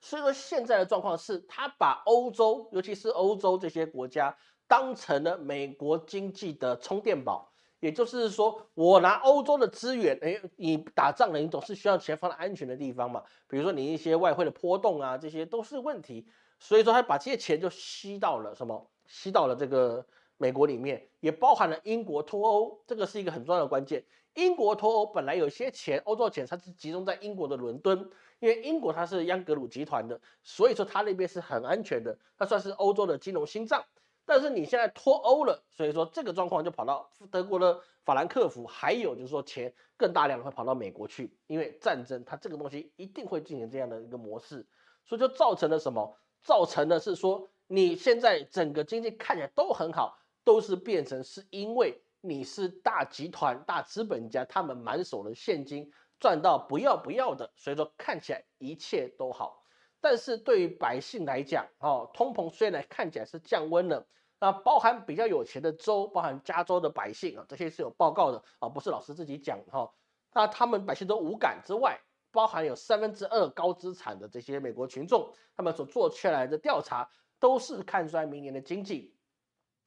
所以说现在的状况是，他把欧洲，尤其是欧洲这些国家，当成了美国经济的充电宝，也就是说，我拿欧洲的资源，你打仗了，你总是需要钱放在安全的地方嘛，比如说你一些外汇的波动啊，这些都是问题。所以说，他把这些钱就吸到了什么？吸到了这个美国里面，也包含了英国脱欧，这个是一个很重要的关键。英国脱欧本来有些钱，欧洲的钱它是集中在英国的伦敦，因为英国它是央格鲁集团的，所以说它那边是很安全的，它算是欧洲的金融心脏。但是你现在脱欧了，所以说这个状况就跑到德国的法兰克福，还有就是说钱更大量的会跑到美国去，因为战争它这个东西一定会进行这样的一个模式，所以就造成了什么？造成的是说你现在整个经济看起来都很好，都是变成是因为你是大集团、大资本家，他们满手的现金赚到不要不要的，所以说看起来一切都好。但是对于百姓来讲，通膨虽然看起来是降温了，那包含比较有钱的州，包含加州的百姓啊，这些是有报告的啊，不是老师自己讲哈。那他们百姓都无感之外，包含有2/3高资产的这些美国群众，他们所做出来的调查都是看衰明年的经济。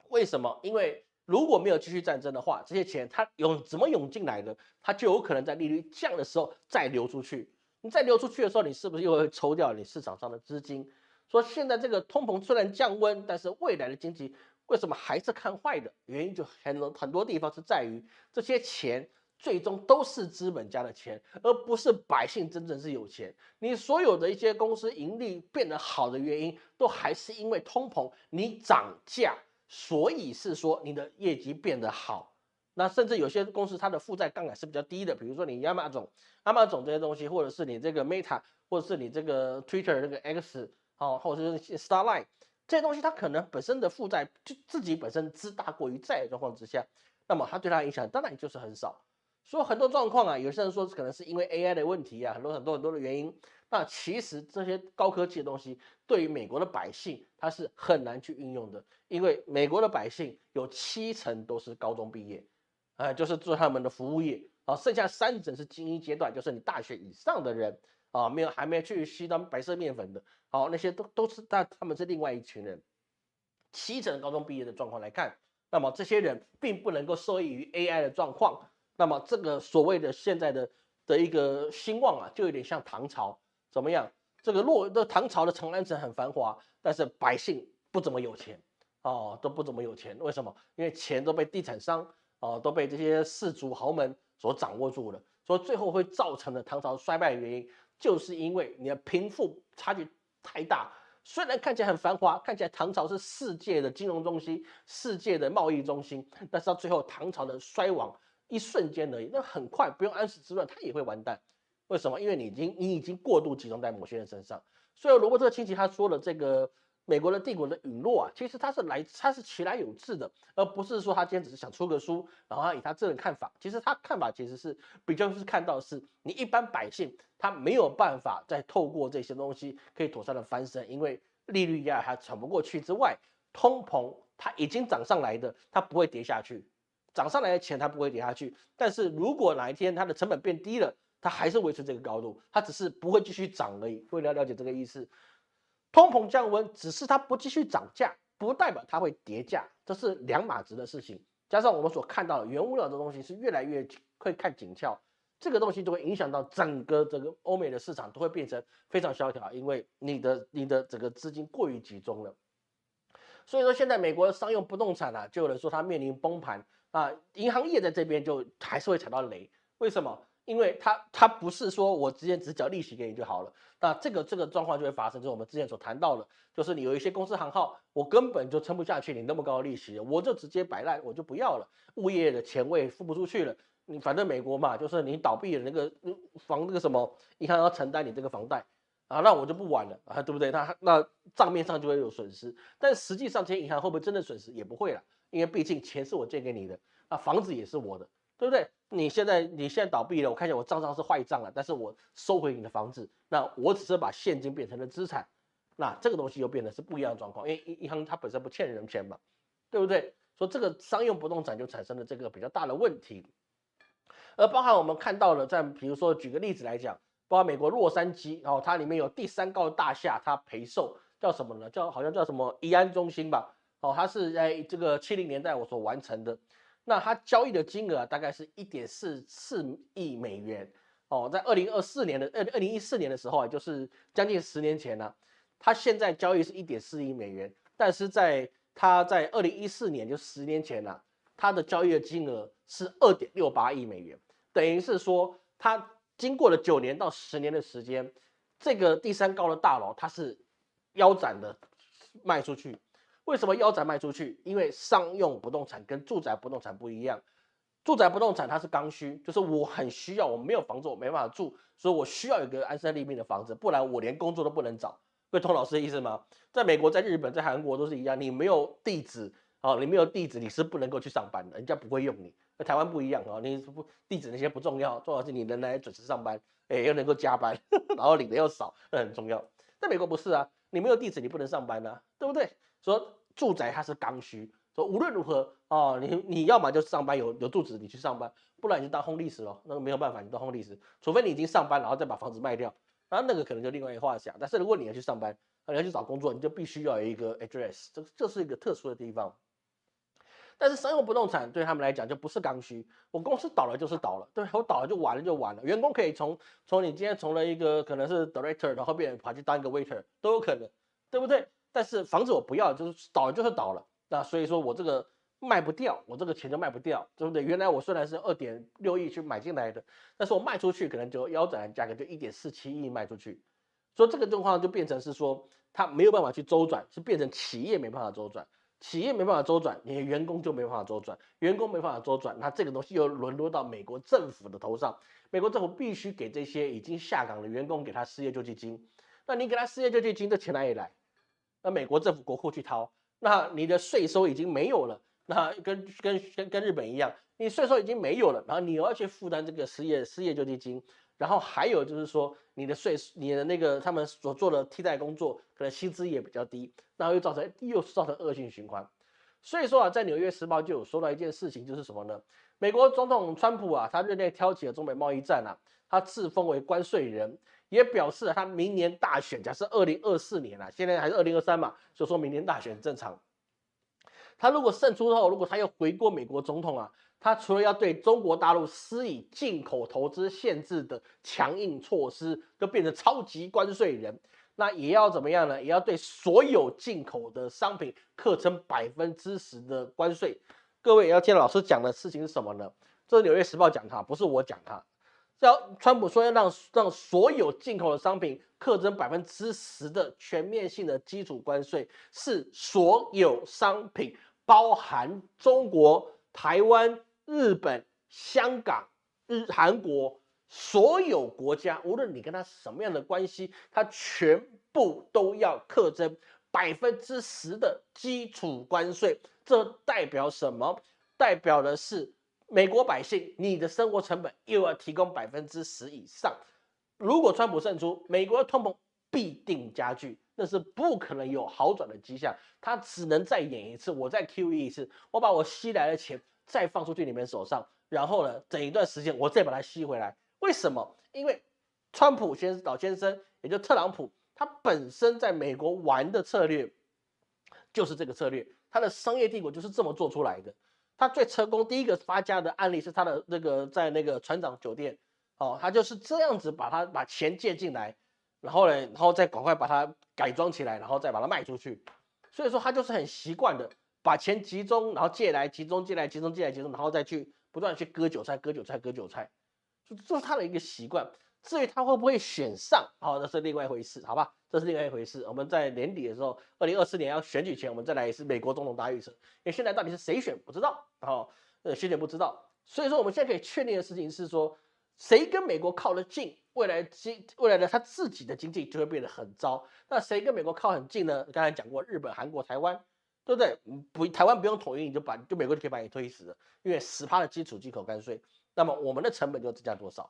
为什么？因为如果没有继续战争的话，这些钱它怎么涌进来的？它就有可能在利率降的时候再流出去。你再流出去的时候，你是不是又会抽掉你市场上的资金？说现在这个通膨虽然降温，但是未来的经济为什么还是看坏的？原因就很多地方是在于这些钱最终都是资本家的钱，而不是百姓真正是有钱。你所有的一些公司盈利变得好的原因，都还是因为通膨，你涨价，所以是说你的业绩变得好。那甚至有些公司它的负债杠杆是比较低的，比如说你亚马总这些东西，或者是你这个 Meta，或者是你这个 Twitter 那个 X，或者是 Starline 这些东西，它可能本身的负债就自己本身资大过于债的状况之下，那么它对它的影响当然就是很少。所以很多状况啊，有些人说可能是因为 AI 的问题啊，很多的原因。那其实这些高科技的东西，对于美国的百姓，它是很难去运用的，因为美国的百姓有70%都是高中毕业，就是做他们的服务业啊，剩下30%是精英阶段，就是你大学以上的人啊，还没去吸到白色面粉的，好，那些都是他们是另外一群人。70%高中毕业的状况来看，那么这些人并不能够受益于 AI 的状况，那么这个所谓的现在的一个兴旺啊，就有点像唐朝，怎么样？这个唐朝的长安城很繁华，但是百姓不怎么有钱都不怎么有钱。为什么？因为钱都被地产商都被这些士族豪门所掌握住了，所以最后会造成了唐朝衰败的原因，就是因为你的贫富差距太大。虽然看起来很繁华，看起来唐朝是世界的金融中心、世界的贸易中心，但是到最后唐朝的衰亡一瞬间而已，那很快不用安史之乱，它也会完蛋。为什么？因为你已经过度集中在某些人身上。所以罗伯特清崎他说的这个美国的帝国的陨落啊，其实它是其来有自的，而不是说他今天只是想出个书，然后他以他这个看法。其实他看法其实是比较是看到是你一般百姓他没有办法再透过这些东西可以妥善的翻身，因为利率压还喘不过去之外，通膨它已经涨上来的，它不会跌下去，涨上来的钱它不会跌下去。但是如果哪一天它的成本变低了，它还是维持这个高度，它只是不会继续涨而已。各位了解这个意思？通膨降温只是它不继续涨价，不代表它会跌价，这是两码子的事情。加上我们所看到的原物料的东西是越来越会看紧俏，这个东西就会影响到整个欧美的市场都会变成非常萧条，因为你的整个资金过于集中了。所以说现在美国的商用不动产啊，就有人说它面临崩盘啊，银行业在这边就还是会踩到雷。为什么？因为它不是说我直接只缴利息给你就好了，那这个状况就会发生，就是我们之前所谈到的，就是你有一些公司行号，我根本就撑不下去你那么高的利息，我就直接摆烂，我就不要了，物业的钱我也付不出去了，你反正美国嘛，就是你倒闭了那个那个什么银行要承担你这个房贷。那我就不玩了对不对？那账面上就会有损失，但实际上这些银行会不会真的损失？也不会了，因为毕竟钱是我借给你的，房子也是我的，对不对？你现在倒闭了，我看一下我账上是坏账了，但是我收回你的房子，那我只是把现金变成了资产，那这个东西又变得是不一样的状况，因为银行它本身不欠人钱嘛，对不对？所以这个商用不动产就产生了这个比较大的问题，而包含我们看到了，在比如说举个例子来讲，包括美国洛杉矶它里面有第3高的大厦，它陪售叫什么呢？好像叫什么怡安中心吧，它是在这个70年代我所完成的。那它交易的金额大概是1.44亿美元哦，在2014年的时候啊，就是将近10年前了，它现在交易是1.4亿美元，但是它在2014年就10年前了，它的交易的金额是2.68亿美元，等于是说它经过了9年到10年的时间，这个第三高的大楼它是腰斩的卖出去。为什么腰斩卖出去？因为商用不动产跟住宅不动产不一样，住宅不动产它是刚需，就是我很需要，我没有房子我没办法住，所以我需要有个安身立命的房子，不然我连工作都不能找。会通老师的意思吗？在美国、在日本、在韩国都是一样，你没有地址哦，你没有地址你是不能够去上班的，人家不会用你。那台湾不一样哦，你不地址那些不重要，重要是你能来准时上班，又能够加班，然后领的又少，那很重要。在美国不是啊，你没有地址你不能上班啊，对不对？说住宅它是刚需，说无论如何哦，你要么就上班有住址你去上班，不然你就当红历史咯，那个没有办法，你当红历史，除非你已经上班然后再把房子卖掉。然后那个可能就另外一个话想，但是如果你要去上班，你要去找工作，你就必须要有一个 address，这是一个特殊的地方。但是商用不动产对他们来讲就不是刚需，我公司倒了就是倒了，对我倒了就完了就完了。员工可以从你今天从了一个可能是 director， 然后变跑去当一个 waiter 都有可能，对不对？但是房子我不要，就是倒了就是倒了，那所以说我这个卖不掉，我这个钱就卖不掉，对不对？原来我虽然是2.6亿去买进来的，但是我卖出去可能就腰斩的价格就1.47亿卖出去，所以这个状况就变成是说它没有办法去周转，是变成企业没办法周转。企业没办法周转，你的员工就没办法周转，员工没办法周转，那这个东西又沦落到美国政府的头上。美国政府必须给这些已经下岗的员工给他失业救济金。那你给他失业救济金，这钱哪里来？那美国政府国库去掏，那你的税收已经没有了。那跟日本一样，你税收已经没有了，然后你又要去负担这个失业救济金，然后还有就是说你的那个他们所做的替代工作，可能薪资也比较低，然后又造成恶性循环。所以说啊，在《纽约时报》就有说到一件事情，就是什么呢？美国总统川普啊，他任内挑起了中美贸易战啊，他自封为关税人，也表示他明年大选，假设2024年啊，现在还是2023嘛，所以说明年大选正常。他如果胜出后，如果他又回国美国总统啊，他除了要对中国大陆施以进口投资限制的强硬措施，就变成超级关税人，那也要怎么样呢？也要对所有进口的商品课征10%的关税。各位也要听老师讲的事情是什么呢？这是《纽约时报》讲他，不是我讲他。川普说要让所有进口的商品课征10%的全面性的基础关税，是所有商品，包含中国、台湾、日本、香港、韩国所有国家，无论你跟他什么样的关系，他全部都要课征10%的基础关税。这代表什么？代表的是美国百姓，你的生活成本又要提供10%以上。如果川普胜出，美国的通膨必定加剧，那是不可能有好转的迹象。他只能再演一次，我再 QE 一次，我把我吸来的钱再放出去你们手上，然后呢，等一段时间我再把它吸回来。为什么？因为川普老先生，也就特朗普，他本身在美国玩的策略就是这个策略，他的商业帝国就是这么做出来的。他最成功第一个发家的案例是他的那个在那个船长酒店，哦，他就是这样子把钱借进来，然后再赶快把它改装起来，然后再把它卖出去。所以说他就是很习惯的把钱集中，然后借来集中，借来集中，借来集中，然后再去不断去割韭菜，割韭菜，割韭菜，这是他的一个习惯。至于他会不会选上，好，那是另外一回事，好吧？这是另外一回事。我们在年底的时候，2024年要选举前，我们再来一次美国总统大预测。因为现在到底是谁选不知道，选举不知道。所以说我们现在可以确定的事情是说，谁跟美国靠得近，未来的他自己的经济就会变得很糟。那谁跟美国靠很近呢？刚才讲过，日本、韩国、台湾，对不对？台湾不用统一，就美国就可以把你推死了，因为10%的基础进口关税，那么我们的成本就增加多少？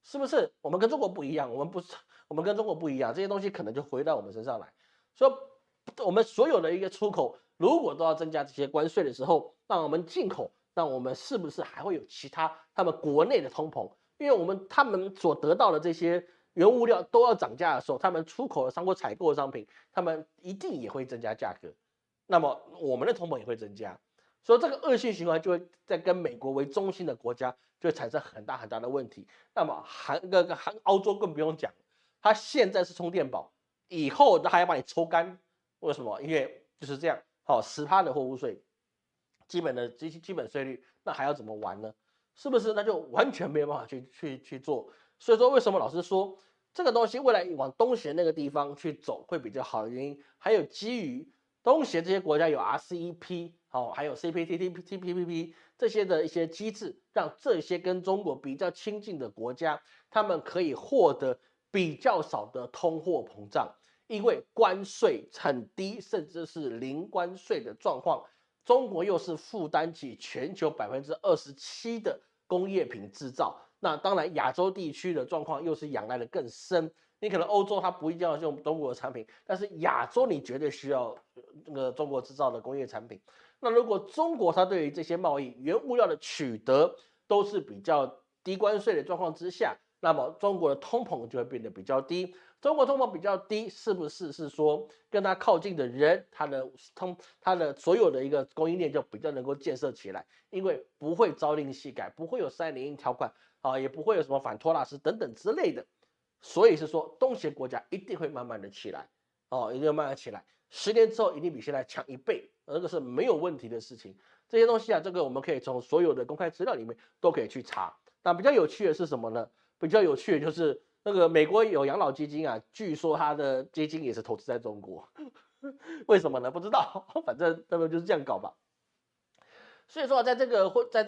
是不是？我们跟中国不一样，我们跟中国不一样，这些东西可能就回到我们身上来。所以，我们所有的一个出口，如果都要增加这些关税的时候，那我们进口，那我们是不是还会有其他他们国内的通膨？因为他们所得到的这些原物料都要涨价的时候，他们出口的商或采购的商品，他们一定也会增加价格。那么我们的通膨也会增加。所以这个恶性循环就会在跟美国为中心的国家就会产生很大很大的问题。那么澳洲更不用讲，它现在是充电宝，以后它还要把你抽干，为什么？因为就是这样，好10%的货物税，基本税率，那还要怎么玩呢？是不是？那就完全没有办法去做。所以说，为什么老师说这个东西未来往东协那个地方去走会比较好的原因，还有基于东协这些国家有 RCEP， 好，还有 CPTPP 这些的一些机制，让这些跟中国比较亲近的国家，他们可以获得比较少的通货膨胀，因为关税很低，甚至是零关税的状况。中国又是负担起全球27%的工业品制造，那当然亚洲地区的状况又是仰赖的更深。你可能欧洲它不一定要用中国的产品，但是亚洲你绝对需要那个中国制造的工业产品。那如果中国它对于这些贸易原物料的取得都是比较低关税的状况之下，那么中国的通膨就会变得比较低。中国通膨比较低，是不是说跟它靠近的人，他的所有的一个供应链就比较能够建设起来？因为不会朝令夕改，不会有301条款啊，也不会有什么反托拉斯等等之类的。所以是说，东协国家一定会慢慢的起来，哦，一定会慢慢起来。10年之后一定比现在强1倍，这个是没有问题的事情。这些东西啊，这个我们可以从所有的公开资料里面都可以去查。那比较有趣的是什么呢？比较有趣的就是那个美国有养老基金啊，据说它的基金也是投资在中国，为什么呢？不知道，反正他们就是这样搞吧。所以说，在这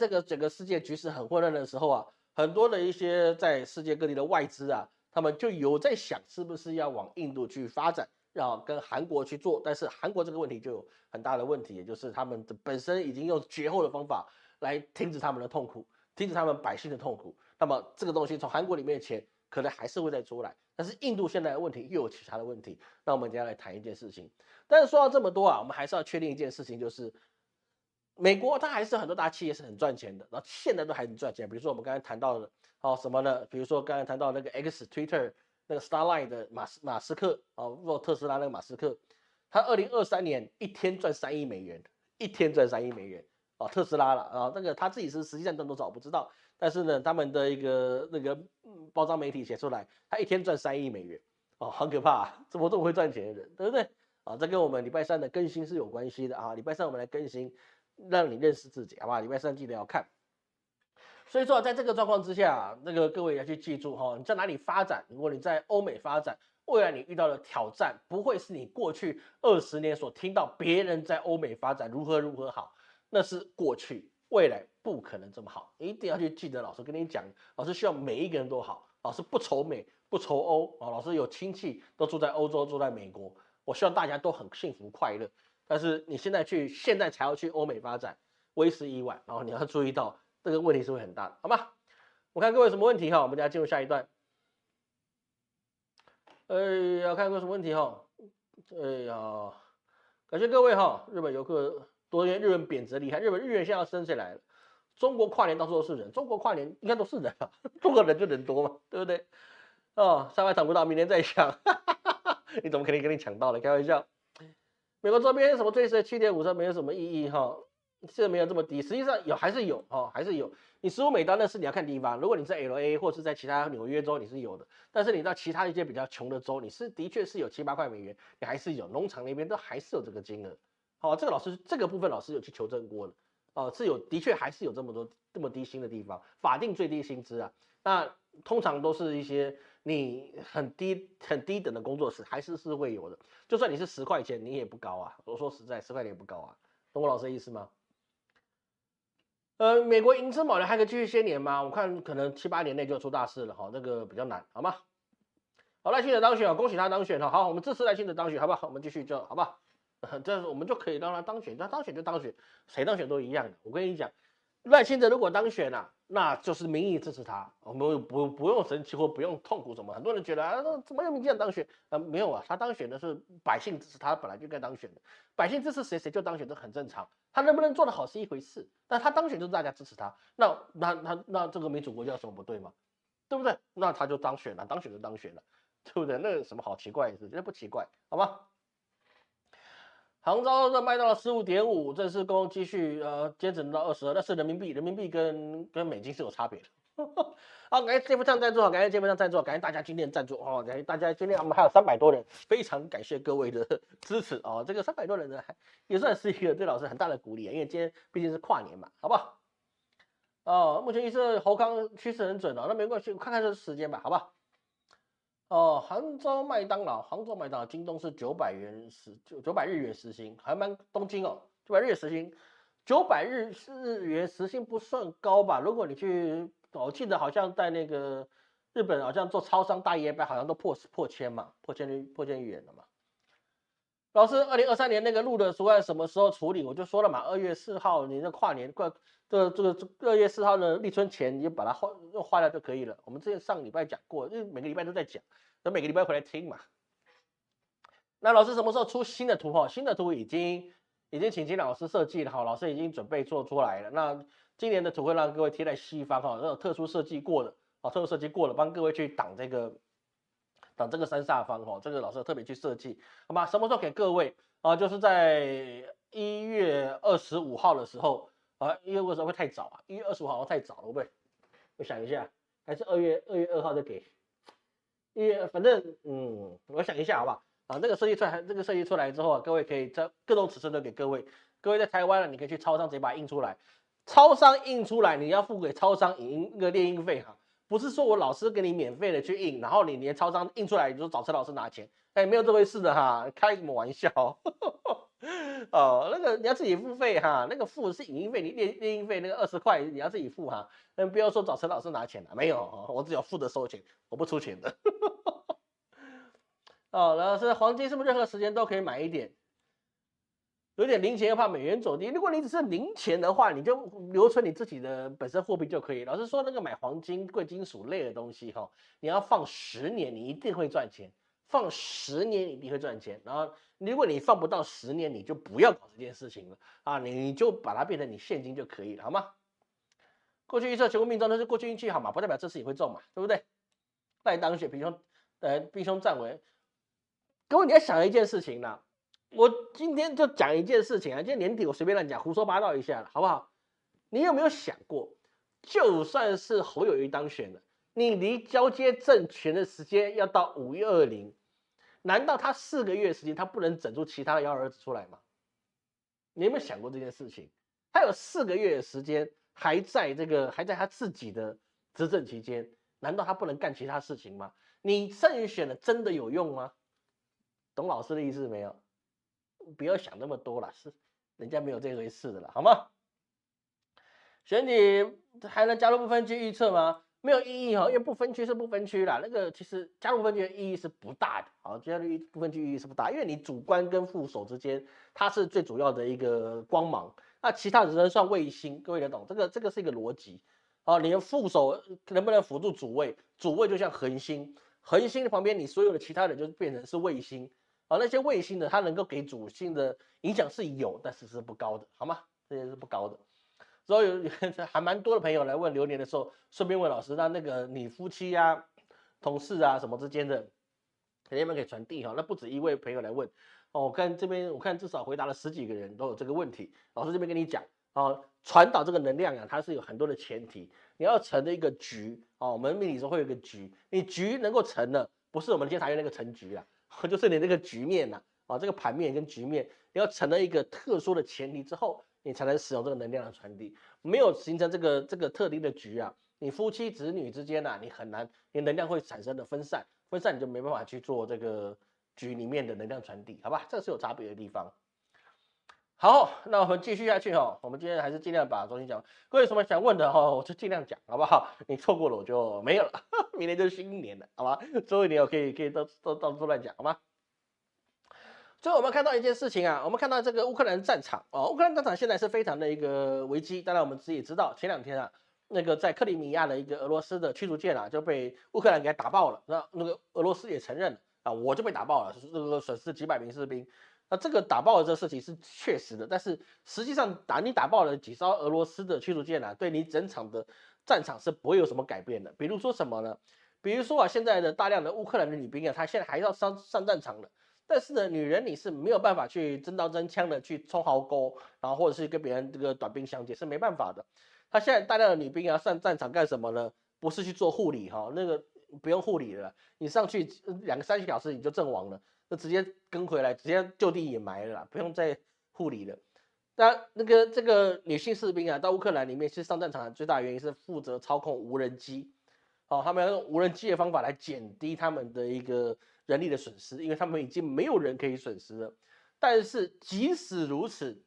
个整个世界局势很混乱的时候啊，很多的一些在世界各地的外资啊，他们就有在想是不是要往印度去发展，要跟韩国去做。但是韩国这个问题就有很大的问题，也就是他们本身已经用绝后的方法来停止他们的痛苦，停止他们百姓的痛苦。那么这个东西从韩国里面的钱可能还是会再出来，但是印度现在的问题又有其他的问题。那我们接下来谈一件事情。但是说到这么多啊，我们还是要确定一件事情，就是美国它还是很多大企业是很赚钱的，然后现在都还很赚钱。比如说我们刚才谈到的，哦什么呢？比如说刚才谈到那个 X Twitter 那个 Starline 的马斯克，哦，做特斯拉那个马斯克，他2023年一天赚3亿美元，一天赚3亿美元，哦，特斯拉了啊，那个他自己是实际上赚多少我不知道，但是呢，他们的一个包装媒体写出来，他一天赚3亿美元，哦，很可怕啊，怎么这么会赚钱的人，对不对？啊，这跟我们礼拜三的更新是有关系的啊。礼拜三我们来更新，让你认识自己，好不好？礼拜三记得要看。所以说，在这个状况之下，那个各位要去记住哈，你在哪里发展？如果你在欧美发展，未来你遇到的挑战不会是你过去20年所听到别人在欧美发展如何好，那是过去，未来不可能这么好。一定要去记得，老师跟你讲，老师希望每一个人都好，老师不愁美不愁欧啊，老师有亲戚都住在欧洲，住在美国，我希望大家都很幸福快乐。但是你现在才要去欧美发展，为时已晚。然后你要注意到这个问题是会很大的，好吗？我看各位有什么问题哈，我们等下进入下一段。要看各位什么问题哈？哎呀，感谢各位哈，日本游客多年，日本贬值厉害，日元现在要升起来了。中国跨年到处都是人，中国跨年应该都是人啊，中国人就人多嘛，对不对？哦，上海抢不到，明年再抢，你怎么可能给你抢到了？开玩笑。美国周边什么最的7.5没有什么意义哈，这没有这么低，实际上还是有哈，还是有。你$15那是你要看地方，如果你在 LA 或是在其他纽约州你是有的，但是你到其他一些比较穷的州，你是的确是有7、8块美元，你还是有，农场那边都还是有这个金额。好，这个部分老师有去求证过的，是有，的确还是有这么低薪的地方，法定最低薪资啊，那通常都是一些你很低等的工作室，还是会有的。就算你是10块钱，你也不高啊。我说实在，10块钱也不高啊，懂我老师的意思吗？美国银资卯还可以继续些年吗？我看可能7、8年内就出大事了哈，那个比较难，好吗？好，赖清德当选啊，恭喜他当选了。好，我们支持赖清德当选，好不好？我们继续就好不好？这我们就可以让他当选，他当选就当选，谁当选都一样的。我跟你讲，赖清德如果当选了，那就是民意支持他，我们不用生气或不用痛苦什么。很多人觉得啊，怎么有民进党当选？没有啊，他当选的是百姓支持他，本来就该当选的。百姓支持谁，谁就当选，这很正常。他能不能做得好是一回事，但他当选就是大家支持他，那这个民主国家有什么不对吗？对不对？那他就当选了，当选就当选了，对不对？那有什么好奇怪的事？这不奇怪，好吗？杭州的卖到了15.5，正式公继续截止到22，那是人民币，人民币跟美金是有差别的。好，感谢节目上赞助，感谢节目上赞助，感谢大家今天的赞助哦，感谢大家今天我们还有300多人，非常感谢各位的支持哦，这个300多人呢，也算是一个对老师很大的鼓励，因为今天毕竟是跨年嘛，好不好？哦，目前预测侯康趋势很准哦，那没关系，我看看这时间吧，好不好？哦，杭州麦当劳，京东是900日元时薪，还蛮东京哦，900日元时薪，900日元时薪不算高吧？如果你去，我记得好像在那个日本，好像做超商大夜班，好像都破千嘛，破千日元了嘛。老师，2023年那个路的图案什么时候处理？我就说了嘛，2月4号，你那跨年这个2月4号的立春前，你就把它划掉就可以了。我们之前上礼拜讲过，因为每个礼拜都在讲，等每个礼拜回来听嘛。那老师什么时候出新的图？新的图已经请金老师设计了，老师已经准备做出来了。那今年的图会让各位贴在西方那种特殊设计过的帮各位去挡这个三煞方这个老师特别去设计，好吧？什么时候给各位就是在1月25号的时候1月20号会太早啊，1月25号太早了，会不会？我想一下，还是2月2号再给1月，反正我想一下好不好？这个设计出来之后各位可以在各种尺寸都给各位。各位在台湾你可以去超商直接把它印出来，超商印出来你要付给超商列印费不是说我老师给你免费的去印，然后你连超商印出来你就找陈老师拿钱，没有这回事的开什么玩笑？那个你要自己付费那个付是影印费，你列印费那个20块你要自己付不要说找陈老师拿钱没有我只有负责收钱，我不出钱的。然后是黄金是不是任何时间都可以买一点？有点零钱又怕美元走低，如果你只是零钱的话，你就留存你自己的本身货币就可以。老实说，那个买黄金、贵金属类的东西你要放10年，你一定会赚钱。放10年一定会赚钱。然后，如果你放不到10年，你就不要搞这件事情了你就把它变成你现金就可以了，好吗？过去预测全国命中都是过去运气好嘛，不代表这次也会中嘛，对不对？赖当选，兵凶战危。各位你要想一件事情啦。我今天就讲一件事情今天年底我随便乱讲，胡说八道一下了，好不好？你有没有想过，就算是侯友宜当选了，你离交接政权的时间要到5月20，难道他4个月时间他不能整出其他的幺儿子出来吗？你有没有想过这件事情？他有4个月的时间，还在他自己的执政期间，难道他不能干其他事情吗？你胜选了真的有用吗？懂老师的意思没有？不要想那么多了，是人家没有这回事的了，好吗？选举还能加入不分区预测吗？没有意义因为不分区是不分区啦，那个其实加入不分区的意义是不大的，加入不分区意义是不大，因为你主官跟副手之间，它是最主要的一个光芒，那其他只能算卫星，各位能懂？这个是一个逻辑你的副手能不能辅助主位？主位就像恒星，恒星的旁边你所有的其他人就变成是卫星。那些卫星的，它能够给主星的影响是有，但是是不高的，好吗？这些是不高的。所以还蛮多的朋友来问流年的时候，顺便问老师，那个你夫妻同事什么之间的，你们可以传递那不止一位朋友来问我看这边至少回答了10几个人都有这个问题。老师这边跟你讲传导这个能量它是有很多的前提，你要成的一个局我们命理中会有一个局，你局能够成了，不是我们监察院那个成局就是你那个局面这个盘面跟局面，你要成了一个特殊的前提之后，你才能使用这个能量的传递。没有形成这个特定的局你夫妻子女之间你很难，你能量会产生的分散你就没办法去做这个局里面的能量传递，好吧？这是有差别的地方。好，那我们继续下去我们今天还是尽量把东西讲。各位有什么想问的我就尽量讲，好不好？你错过了我就没有了，明年就是新一年了，好吧？最后一年我可以到处乱讲，好吗？最后我们看到一件事情我们看到这个乌克兰战场乌克兰战场现在是非常的一个危机。当然我们自己也知道，前2天那个在克里米亚的一个俄罗斯的驱逐舰就被乌克兰给打爆了。那个俄罗斯也承认了我就被打爆了，这个损失几百名士兵。那这个打爆的这个事情是确实的，但是实际上你打爆了几艘俄罗斯的驱逐舰对你整场的战场是不会有什么改变的。比如说什么呢？比如说现在的大量的乌克兰的女兵她现在还要上战场的，但是呢，女人你是没有办法去真刀真枪的去冲壕沟，然后或者是跟别人这个短兵相接，是没办法的。他现在大量的女兵啊上战场干什么呢？不是去做护理哈，那个不用护理了，你上去2个3个小时你就阵亡了，那直接跟回来，直接就地掩埋了啦，不用再护理了。那这个女性士兵啊，到乌克兰里面去上战场的最大的原因是负责操控无人机，他们要用无人机的方法来减低他们的一个人力的损失，因为他们已经没有人可以损失了。但是即使如此，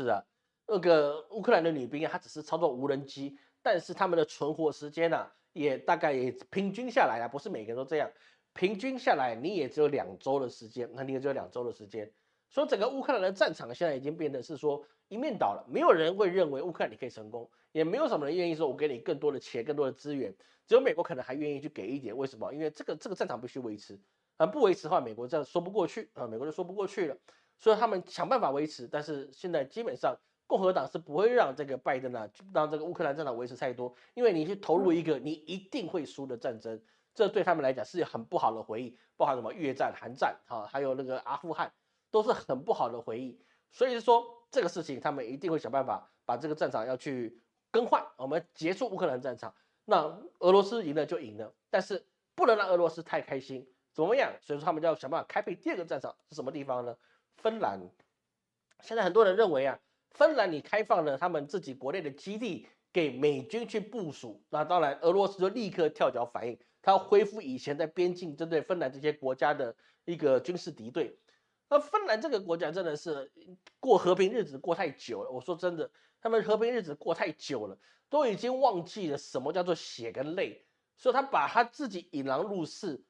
啊，那个乌克兰的女兵啊，她只是操作无人机，但是他们的存活时间啊，也大概也平均下来啊，不是每个人都这样，平均下来你也只有2周的时间，那你也只有2周的时间。所以整个乌克兰的战场现在已经变得是说一面倒了，没有人会认为乌克兰你可以成功，也没有什么人愿意说我给你更多的钱、更多的资源，只有美国可能还愿意去给一点。为什么？因为这个战场必须维持，不维持的话，美国这样说不过去啊，美国就说不过去了。所以他们想办法维持，但是现在基本上共和党是不会让这个拜登啊，让这个乌克兰战场维持太多，因为你去投入一个你一定会输的战争，这对他们来讲是很不好的回忆，包含什么越战、韩战啊，还有那个阿富汗。都是很不好的回忆，所以说这个事情他们一定会想办法把这个战场要去更换，我们结束乌克兰战场，那俄罗斯赢了就赢了，但是不能让俄罗斯太开心，怎么样？所以说他们就要想办法开辟第2个战场是什么地方呢？芬兰。现在很多人认为啊，芬兰你开放了他们自己国内的基地给美军去部署，那当然俄罗斯就立刻跳脚反应，他要恢复以前在边境针对芬兰这些国家的一个军事敌对。那芬兰这个国家真的是过和平日子过太久了，我说真的，他们和平日子过太久了，都已经忘记了什么叫做血跟泪，所以他把他自己引狼入室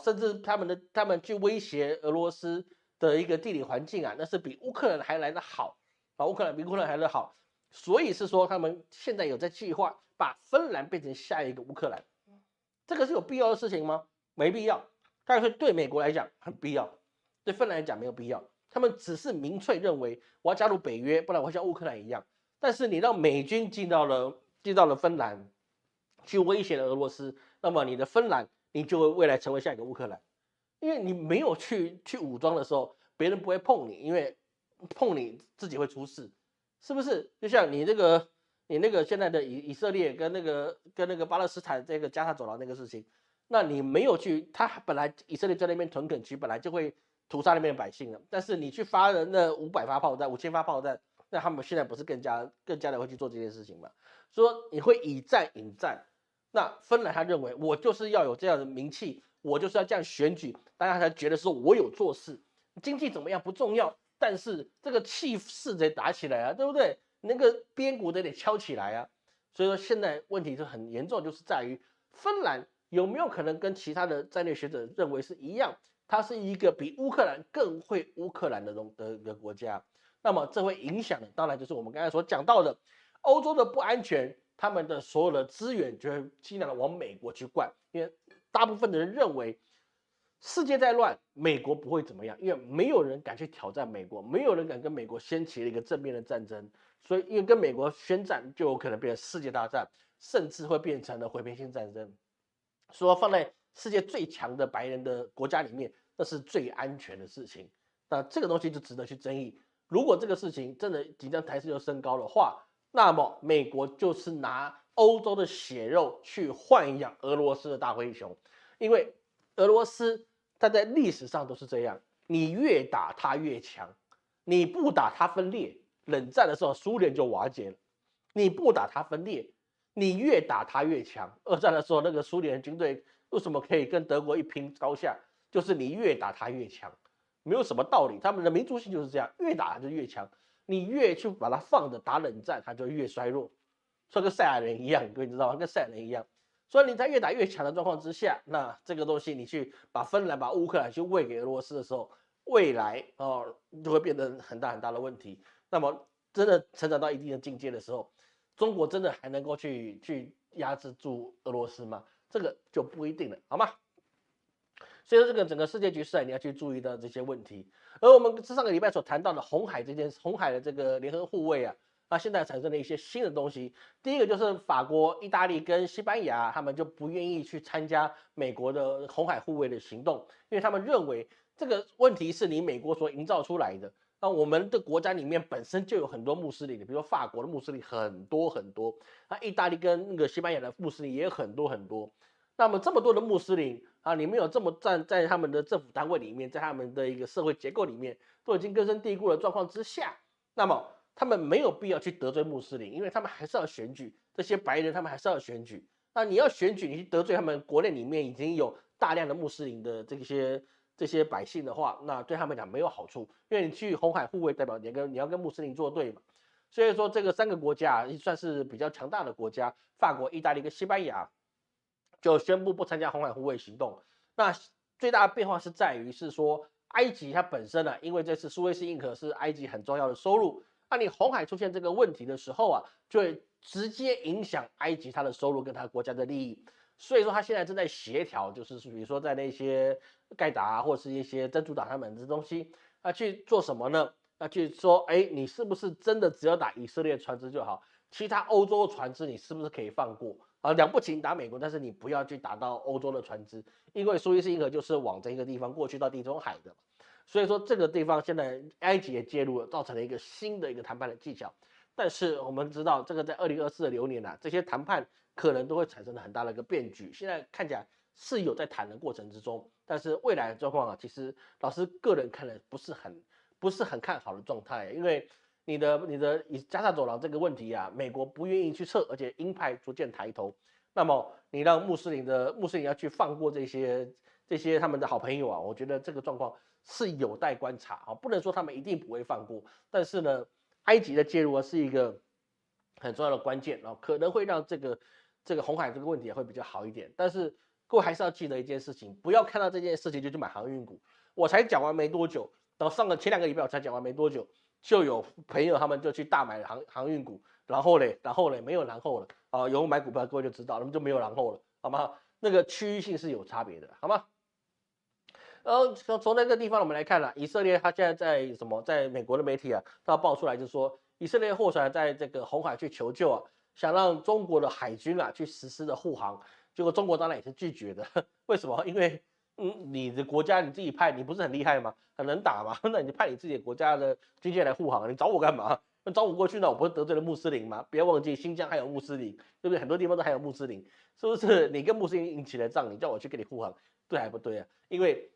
甚至他们去威胁俄罗斯的一个地理环境啊，那是比乌克兰还来得好乌克兰比乌克兰还来得好，所以是说他们现在有在计划把芬兰变成下一个乌克兰，这个是有必要的事情吗？没必要，但是对美国来讲很必要。对芬兰来讲没有必要，他们只是明确认为我要加入北约，不然我会像乌克兰一样。但是你让美军进到了芬兰，去威胁了俄罗斯，那么你的芬兰你就会未来成为下一个乌克兰，因为你没有去武装的时候，别人不会碰你，因为碰你自己会出事，是不是？就像你那个现在的以色列跟那个巴勒斯坦这个加沙走廊那个事情，那你没有去，他本来以色列在那边屯垦区本来就会屠杀那边的百姓了，但是你去发了那500发炮弹、5000发炮弹，那他们现在不是更加的会去做这件事情吗？说你会以战引战，那芬兰他认为我就是要有这样的名气，我就是要这样选举，大家才觉得说我有做事，经济怎么样不重要，但是这个气势得打起来啊，对不对？那个边鼓得敲起来啊。所以说现在问题是很严重，就是在于芬兰有没有可能跟其他的战略学者认为是一样，它是一个比乌克兰更会乌克兰的国家，那么这会影响的当然就是我们刚才所讲到的欧洲的不安全，他们的所有的资源就会尽量的往美国去灌，因为大部分的人认为世界在乱，美国不会怎么样，因为没有人敢去挑战美国，没有人敢跟美国掀起了一个正面的战争，所以因为跟美国宣战就有可能变成世界大战，甚至会变成了毁灭性战争。说放在世界最强的白人的国家里面，那是最安全的事情。那这个东西就值得去争议。如果这个事情真的即将台势又升高的话，那么美国就是拿欧洲的血肉去豢养俄罗斯的大灰熊，因为俄罗斯它在历史上都是这样，你越打它越强，你不打它分裂。冷战的时候，苏联就瓦解了，你不打它分裂，你越打它越强。二战的时候，那个苏联军队为什么可以跟德国一拼高下？就是你越打它越强，没有什么道理。他们的民族性就是这样，越打它就越强，你越去把它放着打冷战，它就越衰弱。说跟赛亚人一样，各位知道吗？跟赛亚人一样。所以你在越打越强的状况之下，那这个东西你去把芬兰、把乌克兰去喂给俄罗斯的时候，未来就会变得很大很大的问题。那么真的成长到一定的境界的时候，中国真的还能够去压制住俄罗斯吗？这个就不一定了，好吗？所以说这个整个世界局势你要去注意到这些问题。而我们上个礼拜所谈到的红海的这个联合护卫啊，那现在产生了一些新的东西。第一个就是法国、意大利跟西班牙，他们就不愿意去参加美国的红海护卫的行动，因为他们认为这个问题是你美国所营造出来的。那我们的国家里面本身就有很多穆斯林，比如说法国的穆斯林很多很多，那意大利跟那个西班牙的穆斯林也有很多很多。那么这么多的穆斯林啊，你们有这么站在他们的政府单位里面，在他们的一个社会结构里面，都已经根深蒂固的状况之下，那么他们没有必要去得罪穆斯林，因为他们还是要选举，这些白人他们还是要选举。那你要选举，你去得罪他们国内里面已经有大量的穆斯林的这些百姓的话，那对他们讲没有好处，因为你去红海护卫，代表你要跟穆斯林作对嘛。所以说这个3个国家算是比较强大的国家，法国、意大利跟西班牙就宣布不参加红海护卫行动。那最大的变化是在于是说，埃及它本身呢，因为这次苏伊士运河是埃及很重要的收入，那你红海出现这个问题的时候啊，就会直接影响埃及它的收入跟它国家的利益。所以说，他现在正在协调，就是比如说在那些盖达或是一些真主党他们这东西，去做什么呢？去说，哎，你是不是真的只要打以色列船只就好，其他欧洲船只你是不是可以放过？了不起你打美国，但是你不要去打到欧洲的船只，因为苏伊士运河就是往这个地方过去到地中海的，所以说这个地方现在埃及也介入了，造成了一个新的一个谈判的技巧。但是我们知道，这个在2024的流年啊，这些谈判可能都会产生很大的一个变局。现在看起来是有在谈的过程之中，但是未来的状况啊，其实老师个人看的不是很看好的状态，因为你的以加沙走廊这个问题啊，美国不愿意去撤，而且鹰派逐渐抬头，那么你让穆斯林要去放过这些他们的好朋友啊，我觉得这个状况是有待观察啊，不能说他们一定不会放过，但是呢。埃及的介入是一个很重要的关键，可能会让这个红海这个问题会比较好一点。但是各位还是要记得一件事情，不要看到这件事情就去买航运股。我才讲完没多久，然后前2个礼拜我才讲完没多久，就有朋友他们就去大买航运股，然后嘞没有然后了啊，有买股票各位就知道，那么就没有然后了，好吗？那个区域性是有差别的，好吗？从那个地方我们来看了，以色列它现在在美国的媒体啊，它爆出来就说，以色列货船在这个红海去求救啊，想让中国的海军啊去实施的护航，结果中国当然也是拒绝的。为什么？因为你的国家你自己派，你不是很厉害吗？很能打吗？那你派你自己的国家的军舰来护航，你找我干嘛？那找我过去呢？我不是得罪了穆斯林吗？不要忘记新疆还有穆斯林，对不对？很多地方都还有穆斯林，是不是？你跟穆斯林引起了仗，你叫我去给你护航，对还不对啊？因为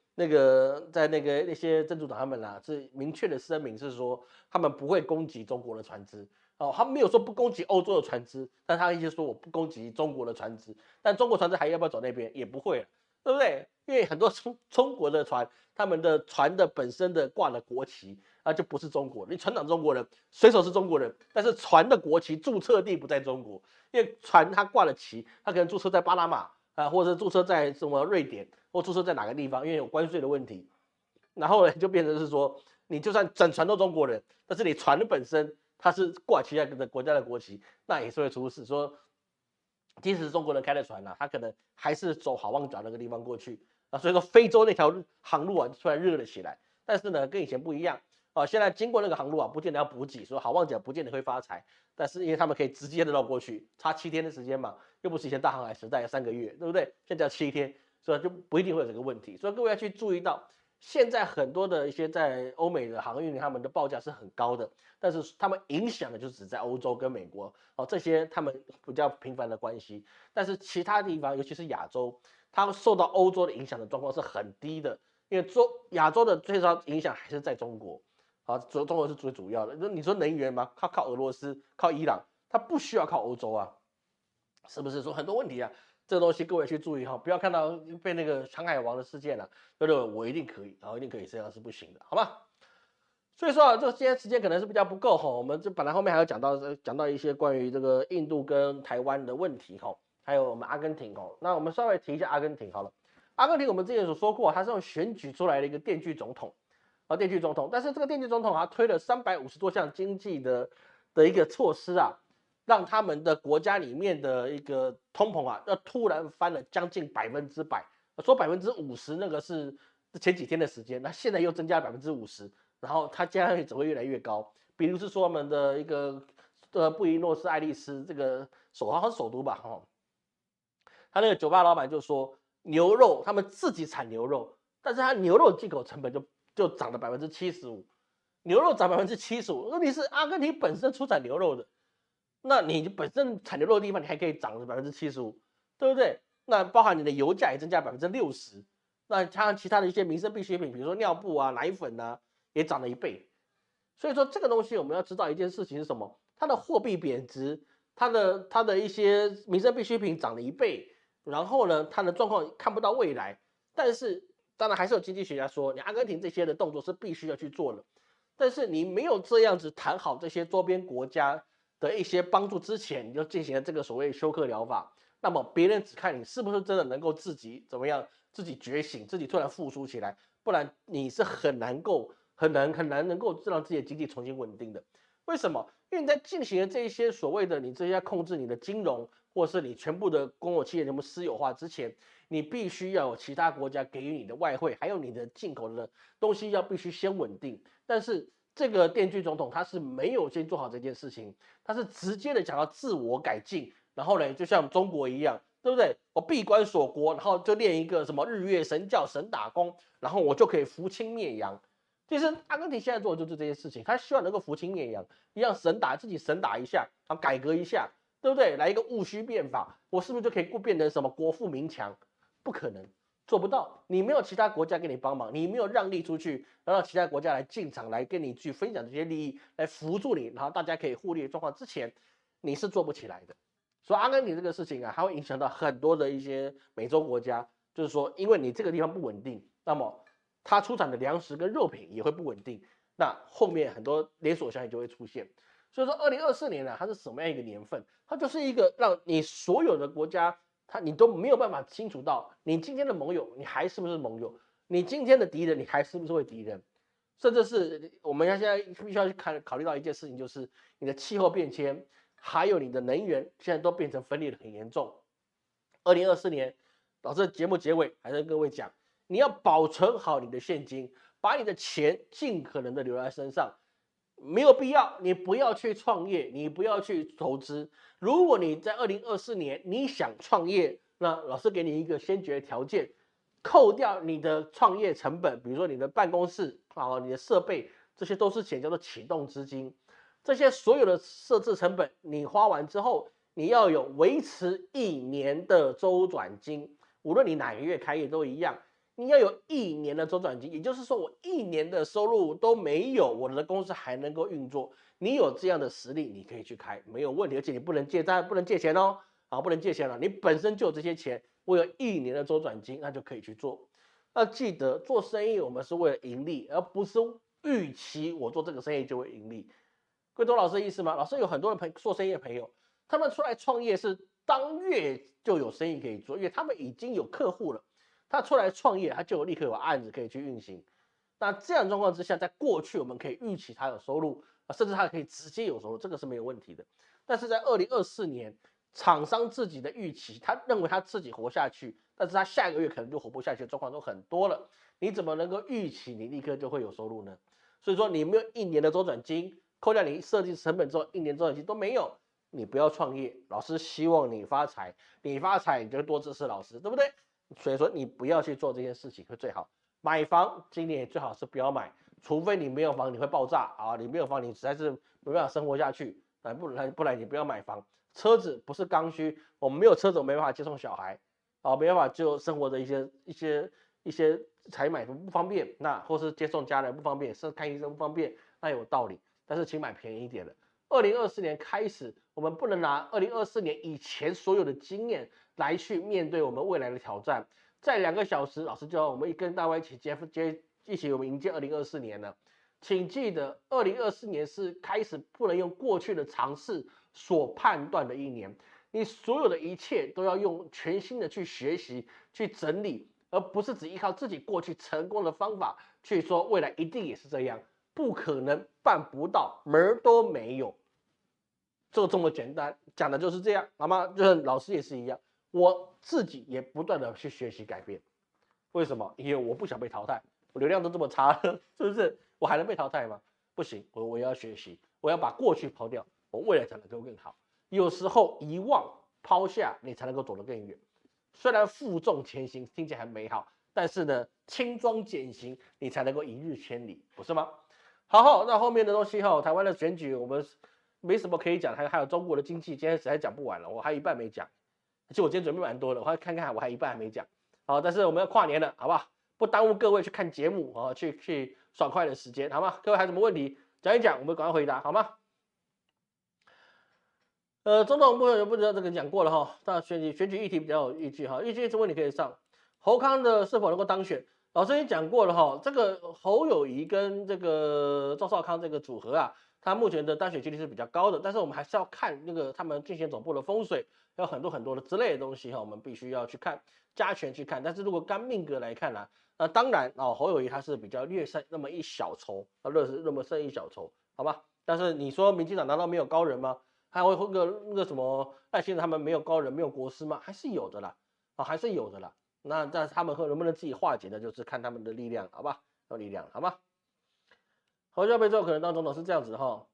在那些真主党他们啊，是明确的声明是说，他们不会攻击中国的船只。哦，他没有说不攻击欧洲的船只，但他意思说我不攻击中国的船只，但中国船只还要不要走那边？也不会，对不对？因为很多中国的船，他们的船的本身的挂的国旗啊，就不是中国的。你船长中国人，水手是中国人，但是船的国旗注册地不在中国，因为船它挂了旗，它可能注册在巴拿马啊，或者注册在什么瑞典。或注册在哪个地方，因为有关税的问题，然后呢就变成是说，你就算整船都中国人，但是你船的本身它是挂其他的国家的国旗，那也是会出事。说即使是中国人开的船啊，他可能还是走好望角那个地方过去啊，所以说非洲那条航路啊突然热了起来。但是呢，跟以前不一样啊，现在经过那个航路啊，不见得要补给，说好望角不见得会发财，但是因为他们可以直接的绕过去，差7天的时间嘛，又不是以前大航海时代3个月，对不对？现在要7天。所以就不一定会有这个问题，所以各位要去注意到，现在很多的一些在欧美的航运，他们的报价是很高的，但是他们影响的就只在欧洲跟美国哦，这些他们比较频繁的关系，但是其他地方，尤其是亚洲，它受到欧洲的影响的状况是很低的，因为亚洲的最早影响还是在中国，啊，中国是最主要的。你说能源吗？靠俄罗斯，靠伊朗，它不需要靠欧洲啊，是不是？说很多问题啊。这个东西各位去注意哈，不要看到被那个航海王的事件了，就认为我一定可以，然后一定可以，这样是不行的，好吗？所以说啊，这今天时间可能是比较不够哈，我们这本来后面还要讲到一些关于这个印度跟台湾的问题哈，还有我们阿根廷哈，那我们稍微提一下阿根廷好了。阿根廷我们之前所说过，它是用选举出来的一个电锯总统，电锯总统，但是这个电锯总统啊推了350多项经济的一个措施啊。让他们的国家里面的一个通膨啊，要突然翻了将近100%，说50%那个是前几天的时间，那现在又增加50%，然后它将来只会越来越高。比如是说我们的一个布宜诺斯艾利斯这个好像是首都吧，他那个酒吧老板就说牛肉他们自己产牛肉，但是它牛肉进口成本就涨了75%，牛肉涨75%。问题是阿根廷本身出产牛肉的，那你本身产牛肉的地方，你还可以涨75%，对不对？那包含你的油价也增加60%，那加上其他的一些民生必需品，比如说尿布啊、奶粉啊，也涨了1倍。所以说这个东西我们要知道一件事情是什么？它的货币贬值，它的一些民生必需品涨了1倍，然后呢，它的状况看不到未来。但是当然还是有经济学家说，你阿根廷这些的动作是必须要去做的，但是你没有这样子谈好这些周边国家的一些帮助之前，你就进行了这个所谓休克疗法，那么别人只看你是不是真的能够自己怎么样，自己觉醒，自己突然复苏起来，不然你是很难能够让自己的经济重新稳定的。为什么？因为你在进行了这一些所谓的你这些控制你的金融，或是你全部的公有企业全部私有化之前，你必须要有其他国家给予你的外汇，还有你的进口的东西必须先稳定。但是这个电锯总统他是没有先做好这件事情，他是直接的讲到自我改进，然后呢，就像中国一样，对不对？我闭关锁国，然后就练一个什么日月神教神打工，然后我就可以扶清灭洋。其实阿根廷现在做的就是这些事情，他希望能够扶清灭洋，一样自己神打一下，然后改革一下，对不对？来一个戊戌变法，我是不是就可以变成什么国富民强？不可能，做不到。你没有其他国家给你帮忙，你没有让利出去，让其他国家来进场来跟你去分享这些利益，来扶助你，然后大家可以互利的状况之前，你是做不起来的。所以阿根廷这个事情啊，它会影响到很多的一些美洲国家，就是说，因为你这个地方不稳定，那么它出产的粮食跟肉品也会不稳定，那后面很多连锁效应就会出现。所以说，2024年呢，它是什么样一个年份？它就是一个让你所有的国家，你都没有办法清楚到，你今天的盟友，你还是不是盟友？你今天的敌人，你还是不是会敌人？甚至是我们现在必须要去考虑到一件事情，就是你的气候变迁，还有你的能源，现在都变成分裂的很严重。2024年，老师节目结尾还是跟各位讲，你要保存好你的现金，把你的钱尽可能的留在身上，没有必要，你不要去创业，你不要去投资。如果你在2024年你想创业，那老师给你一个先决条件，扣掉你的创业成本，比如说你的办公室啊、你的设备，这些都是钱，叫做启动资金。这些所有的设置成本你花完之后，你要有维持1年的周转金，无论你哪个月开业都一样。你要有1年的周转金，也就是说我1年的收入都没有，我的公司还能够运作。你有这样的实力，你可以去开，没有问题，而且你不能借债，不能借钱哦，啊，不能借钱了，你本身就有这些钱，我有1年的周转金，那就可以去做。要记得做生意，我们是为了盈利，而不是预期我做这个生意就会盈利。各位懂老师的意思吗？老师有很多人做生意的朋友，他们出来创业是当月就有生意可以做，因为他们已经有客户了。他出来创业，他就立刻有案子可以去运行。那这样状况之下，在过去我们可以预期他有收入，甚至他可以直接有收入，这个是没有问题的。但是在2024年，厂商自己的预期，他认为他自己活下去，但是他下一个月可能就活不下去的状况都很多了。你怎么能够预期你立刻就会有收入呢？所以说你没有1年的周转金，扣掉你设计成本之后，1年周转金都没有，你不要创业。老师希望你发财，你发财你就多支持老师，对不对？所以说你不要去做这件事情会最好。买房今年最好是不要买，除非你没有房你会爆炸啊，你没有房你实在是没办法生活下去，不然你不要买房。车子不是刚需，我们没有车子，我没办法接送小孩，啊，没办法就生活的一些采买不方便，那或是接送家人不方便，是看医生不方便，那有道理。但是请买便宜一点的。2024年开始，我们不能拿2024年以前所有的经验来去面对我们未来的挑战。在2个小时，老师就要我们跟大家一起我们迎接2024年了。请记得，2024年是开始不能用过去的尝试所判断的一年。你所有的一切都要用全新的去学习、去整理，而不是只依靠自己过去成功的方法去说未来一定也是这样。不可能，办不到，门儿都没有。就这么简单，讲的就是这样，好吗？就是老师也是一样，我自己也不断的去学习改变。为什么？因为我不想被淘汰，我流量都这么差了，是不是？我还能被淘汰吗？不行，我要学习，我要把过去抛掉，我未来才能够更好。有时候遗忘、抛下，你才能够走得更远。虽然负重前行听起来很美好，但是呢，轻装简行，你才能够一日千里，不是吗？好，那后面的东西哈，台湾的选举我们没什么可以讲，还有中国的经济，今天实在讲不完了，我还一半没讲。其实我今天准备蛮多的，我还看看，我还一半还没讲。好，但是我们要跨年了，好不好？不耽误各位去看节目啊，去爽快的时间，好吗？各位还有什么问题讲一讲，我们赶快回答，好吗？总统不知道这个讲过了哈，那选举议题比较有依据哈，依据这问题可以上。侯康的是否能够当选？老师已经讲过了哈，这个侯友宜跟这个赵少康这个组合啊，他目前的当选几率是比较高的，但是我们还是要看那个他们竞选总部的风水，有很多的之类的东西哈，我们必须要去看，加权去看。但是如果干命格来看呢、那当然侯友宜他是比较略胜那么一小筹，那么胜一小筹，好吧？但是你说民进党难道没有高人吗？还会那个什么赖清德他们没有高人没有国师吗？还是有的啦，还是有的啦。那但是他们能不能自己化解的，就是看他们的力量，好吧？有力量，好吧？侯孝佩之后可能当总统是这样子哈。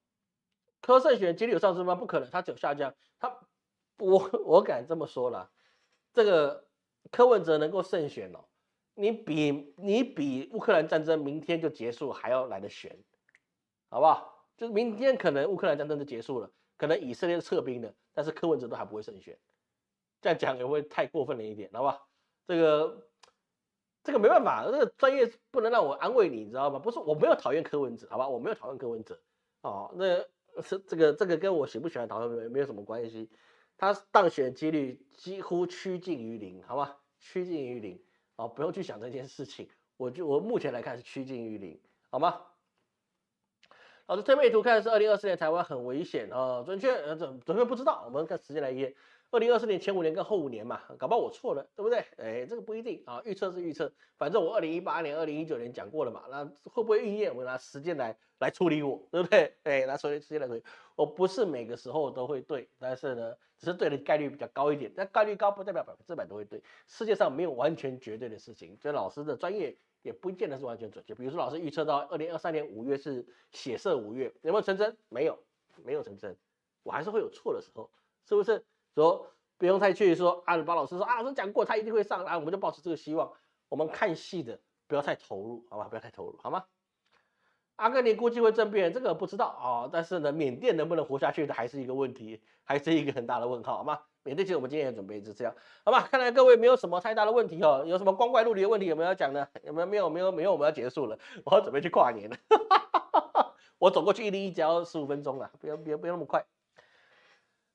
柯胜选几率有上升吗？不可能，他只有下降。我敢这么说啦，这个柯文哲能够胜选哦，你比乌克兰战争明天就结束还要来得悬，好不好？就是明天可能乌克兰战争就结束了。可能以色列撤兵了，但是柯文哲都还不会胜选，这样讲也会太过分了一点，好吧？这个没办法，这个专业不能让我安慰你，你知道吗？不是我没有讨厌柯文哲，好吧？我没有讨厌柯文哲，哦，那是这个跟我喜不喜欢讨论没有什么关系，他当选几率几乎趋近于零，好吧？趋近于零，哦，不用去想这件事情，我目前来看是趋近于零，好吗？老师推背图看的是2024年台湾很危险啊，准确不知道，我们看时间来验。2024年前5年跟后5年嘛，搞不好我错了，对不对？哎，这个不一定啊，预测是预测，反正我2018年、2019年讲过了嘛，那会不会应验？我拿时间来处理我，对不对？哎，拿时间来处理，我不是每个时候都会对，但是呢，只是对的概率比较高一点，但概率高不代表100%都会对，世界上没有完全绝对的事情，这老师的专业。也不见得是完全准确。比如说，老师预测到2023年5月是血色5月，有没有成真？没有，没有成真。我还是会有错的时候，是不是？说不用太去说啊，把老师说啊，老师讲过他一定会上来，我们就抱持这个希望。我们看戏的不要太投入，好吧？不要太投入，好吗？阿根廷估计会政变，这个不知道啊，但是呢，缅甸能不能活下去的还是一个问题，还是一个很大的问号，好吗？缅甸其实我们今天也准备是这样，好吧？看来各位没有什么太大的问题哦，有什么光怪陆离的问题有没有要讲呢？有没有？没有，我们要结束了，我要准备去跨年了，我走过去101只要15分钟了，不要那么快。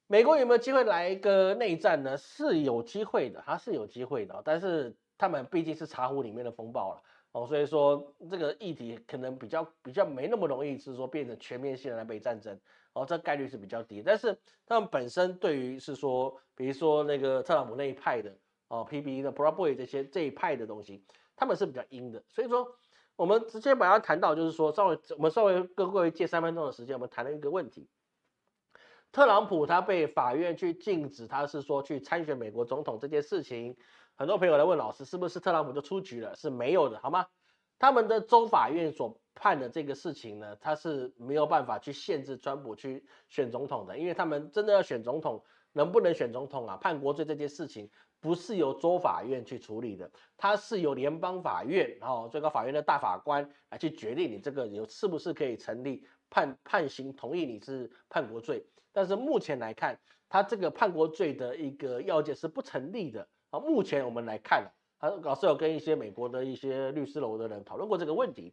美国有没有机会来一个内战呢？是有机会的，它是有机会的，但是他们毕竟是茶壶里面的风暴了。哦，所以说这个议题可能比较没那么容易，是说变成全面性的南北战争，哦，这概率是比较低。但是他们本身对于是说，比如说那个特朗普那一派的，哦，PB 的 Proud Boy 这一派的东西，他们是比较阴的。所以说，我们直接把它谈到，就是说，我们稍微跟各位借3分钟的时间，我们谈了一个问题。特朗普他被法院去禁止，他是说去参选美国总统这件事情，很多朋友来问老师，是不是特朗普就出局了？是没有的，好吗？他们的州法院所判的这个事情呢，他是没有办法去限制川普去选总统的，因为他们真的要选总统，能不能选总统啊？判国罪这件事情不是由州法院去处理的，它是由联邦法院，然后最高法院的大法官来去决定你这个是不是可以成立判刑，同意你是叛国罪。但是目前来看，他这个叛国罪的一个要件是不成立的啊。目前我们来看老师有跟一些美国的一些律师楼的人讨论过这个问题，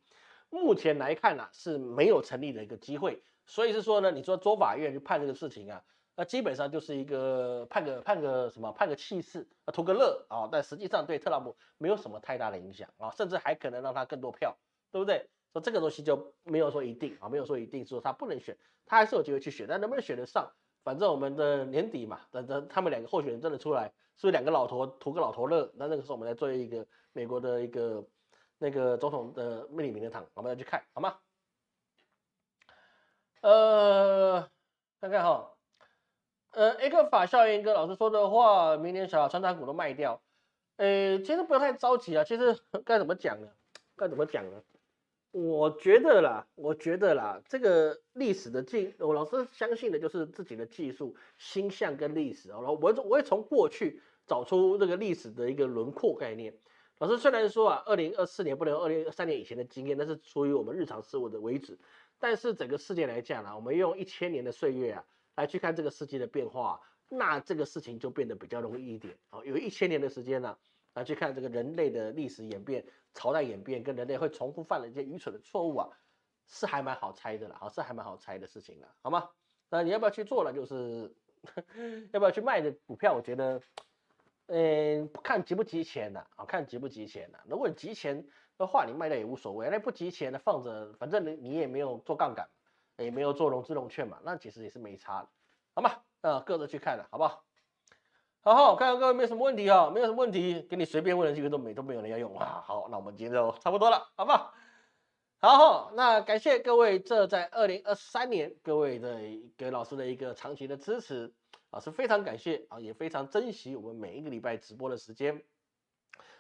目前来看是没有成立的一个机会。所以是说呢，你说州法院去判这个事情啊，那基本上就是一个判个气势，图个乐啊，但实际上对特朗普没有什么太大的影响啊，甚至还可能让他更多票，对不对？说这个东西就没有说一定啊，没有说一定说他不能选，他还是有机会去选，但能不能选得上，反正我们的年底嘛，等他们2个候选人真的出来，是不是2个老头图个老头乐？那个时候我们来做一个美国的一个那个总统的命令名人堂，我们要去看好吗？看看哈，A 克法效应跟老师说的话，明年小成长股都卖掉，其实不要太着急啊，其实该怎么讲呢？我觉得啦，这个历史的我老是相信的就是自己的技术、星象跟历史啊。然后我会从过去找出这个历史的一个轮廓概念。老师虽然说啊，2024年不能用2023年以前的经验，那是出于我们日常事物的为止，但是整个世界来讲呢，我们用1000年的岁月啊来去看这个世界的变化，那这个事情就变得比较容易一点啊。有1000年的时间呢，来去看这个人类的历史演变、朝代演变，跟人类会重复犯了一些愚蠢的错误啊，是还蛮好猜的了啊，是还蛮好猜的事情了，好吗？那你要不要去做了？就是要不要去卖的股票？我觉得，看急不急钱呐、啊，看急不急钱呐、如果你急钱的话，你卖掉也无所谓；那不急钱的放着，反正你也没有做杠杆，也没有做融资融券嘛，那其实也是没差的，好吗？各自去看了，好不好？好，看看各位没有什么问题啊、没有什么问题，给你随便问了几个都没有人要用啊。好，那我们今天就差不多了，好不好？好，那感谢各位，这在2023年各位的给老师的一个长期的支持，老师非常感谢啊，也非常珍惜我们每一个礼拜直播的时间。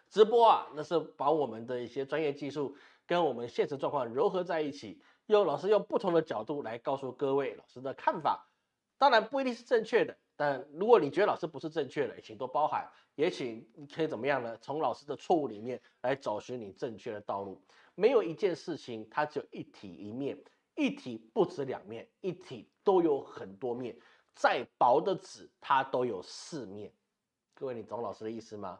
直播啊，那是把我们的一些专业技术跟我们现实状况糅合在一起，老师用不同的角度来告诉各位老师的看法，当然不一定是正确的，但如果你觉得老师不是正确的，也请多包涵，也请你可以怎么样呢？从老师的错误里面来找寻你正确的道路。没有一件事情它只有一体一面，一体不止两面，一体都有很多面。再薄的纸它都有4面。各位，你懂老师的意思吗？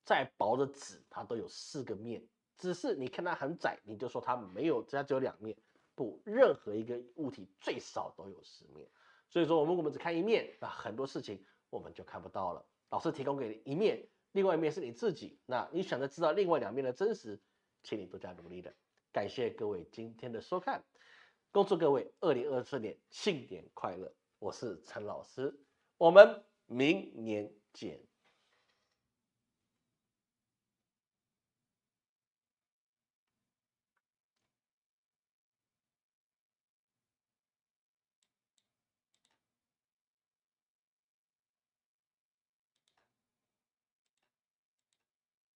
再薄的纸它都有4个面，只是你看它很窄，你就说它没有，它只有2面。不，任何一个物体最少都有4面。所以说，我们只看一面，那很多事情我们就看不到了。老师提供给你一面，另外一面是你自己。那你想着知道另外2面的真实，请你多加努力的。感谢各位今天的收看，恭祝各位2024年新年快乐！我是陈老师，我们明年见。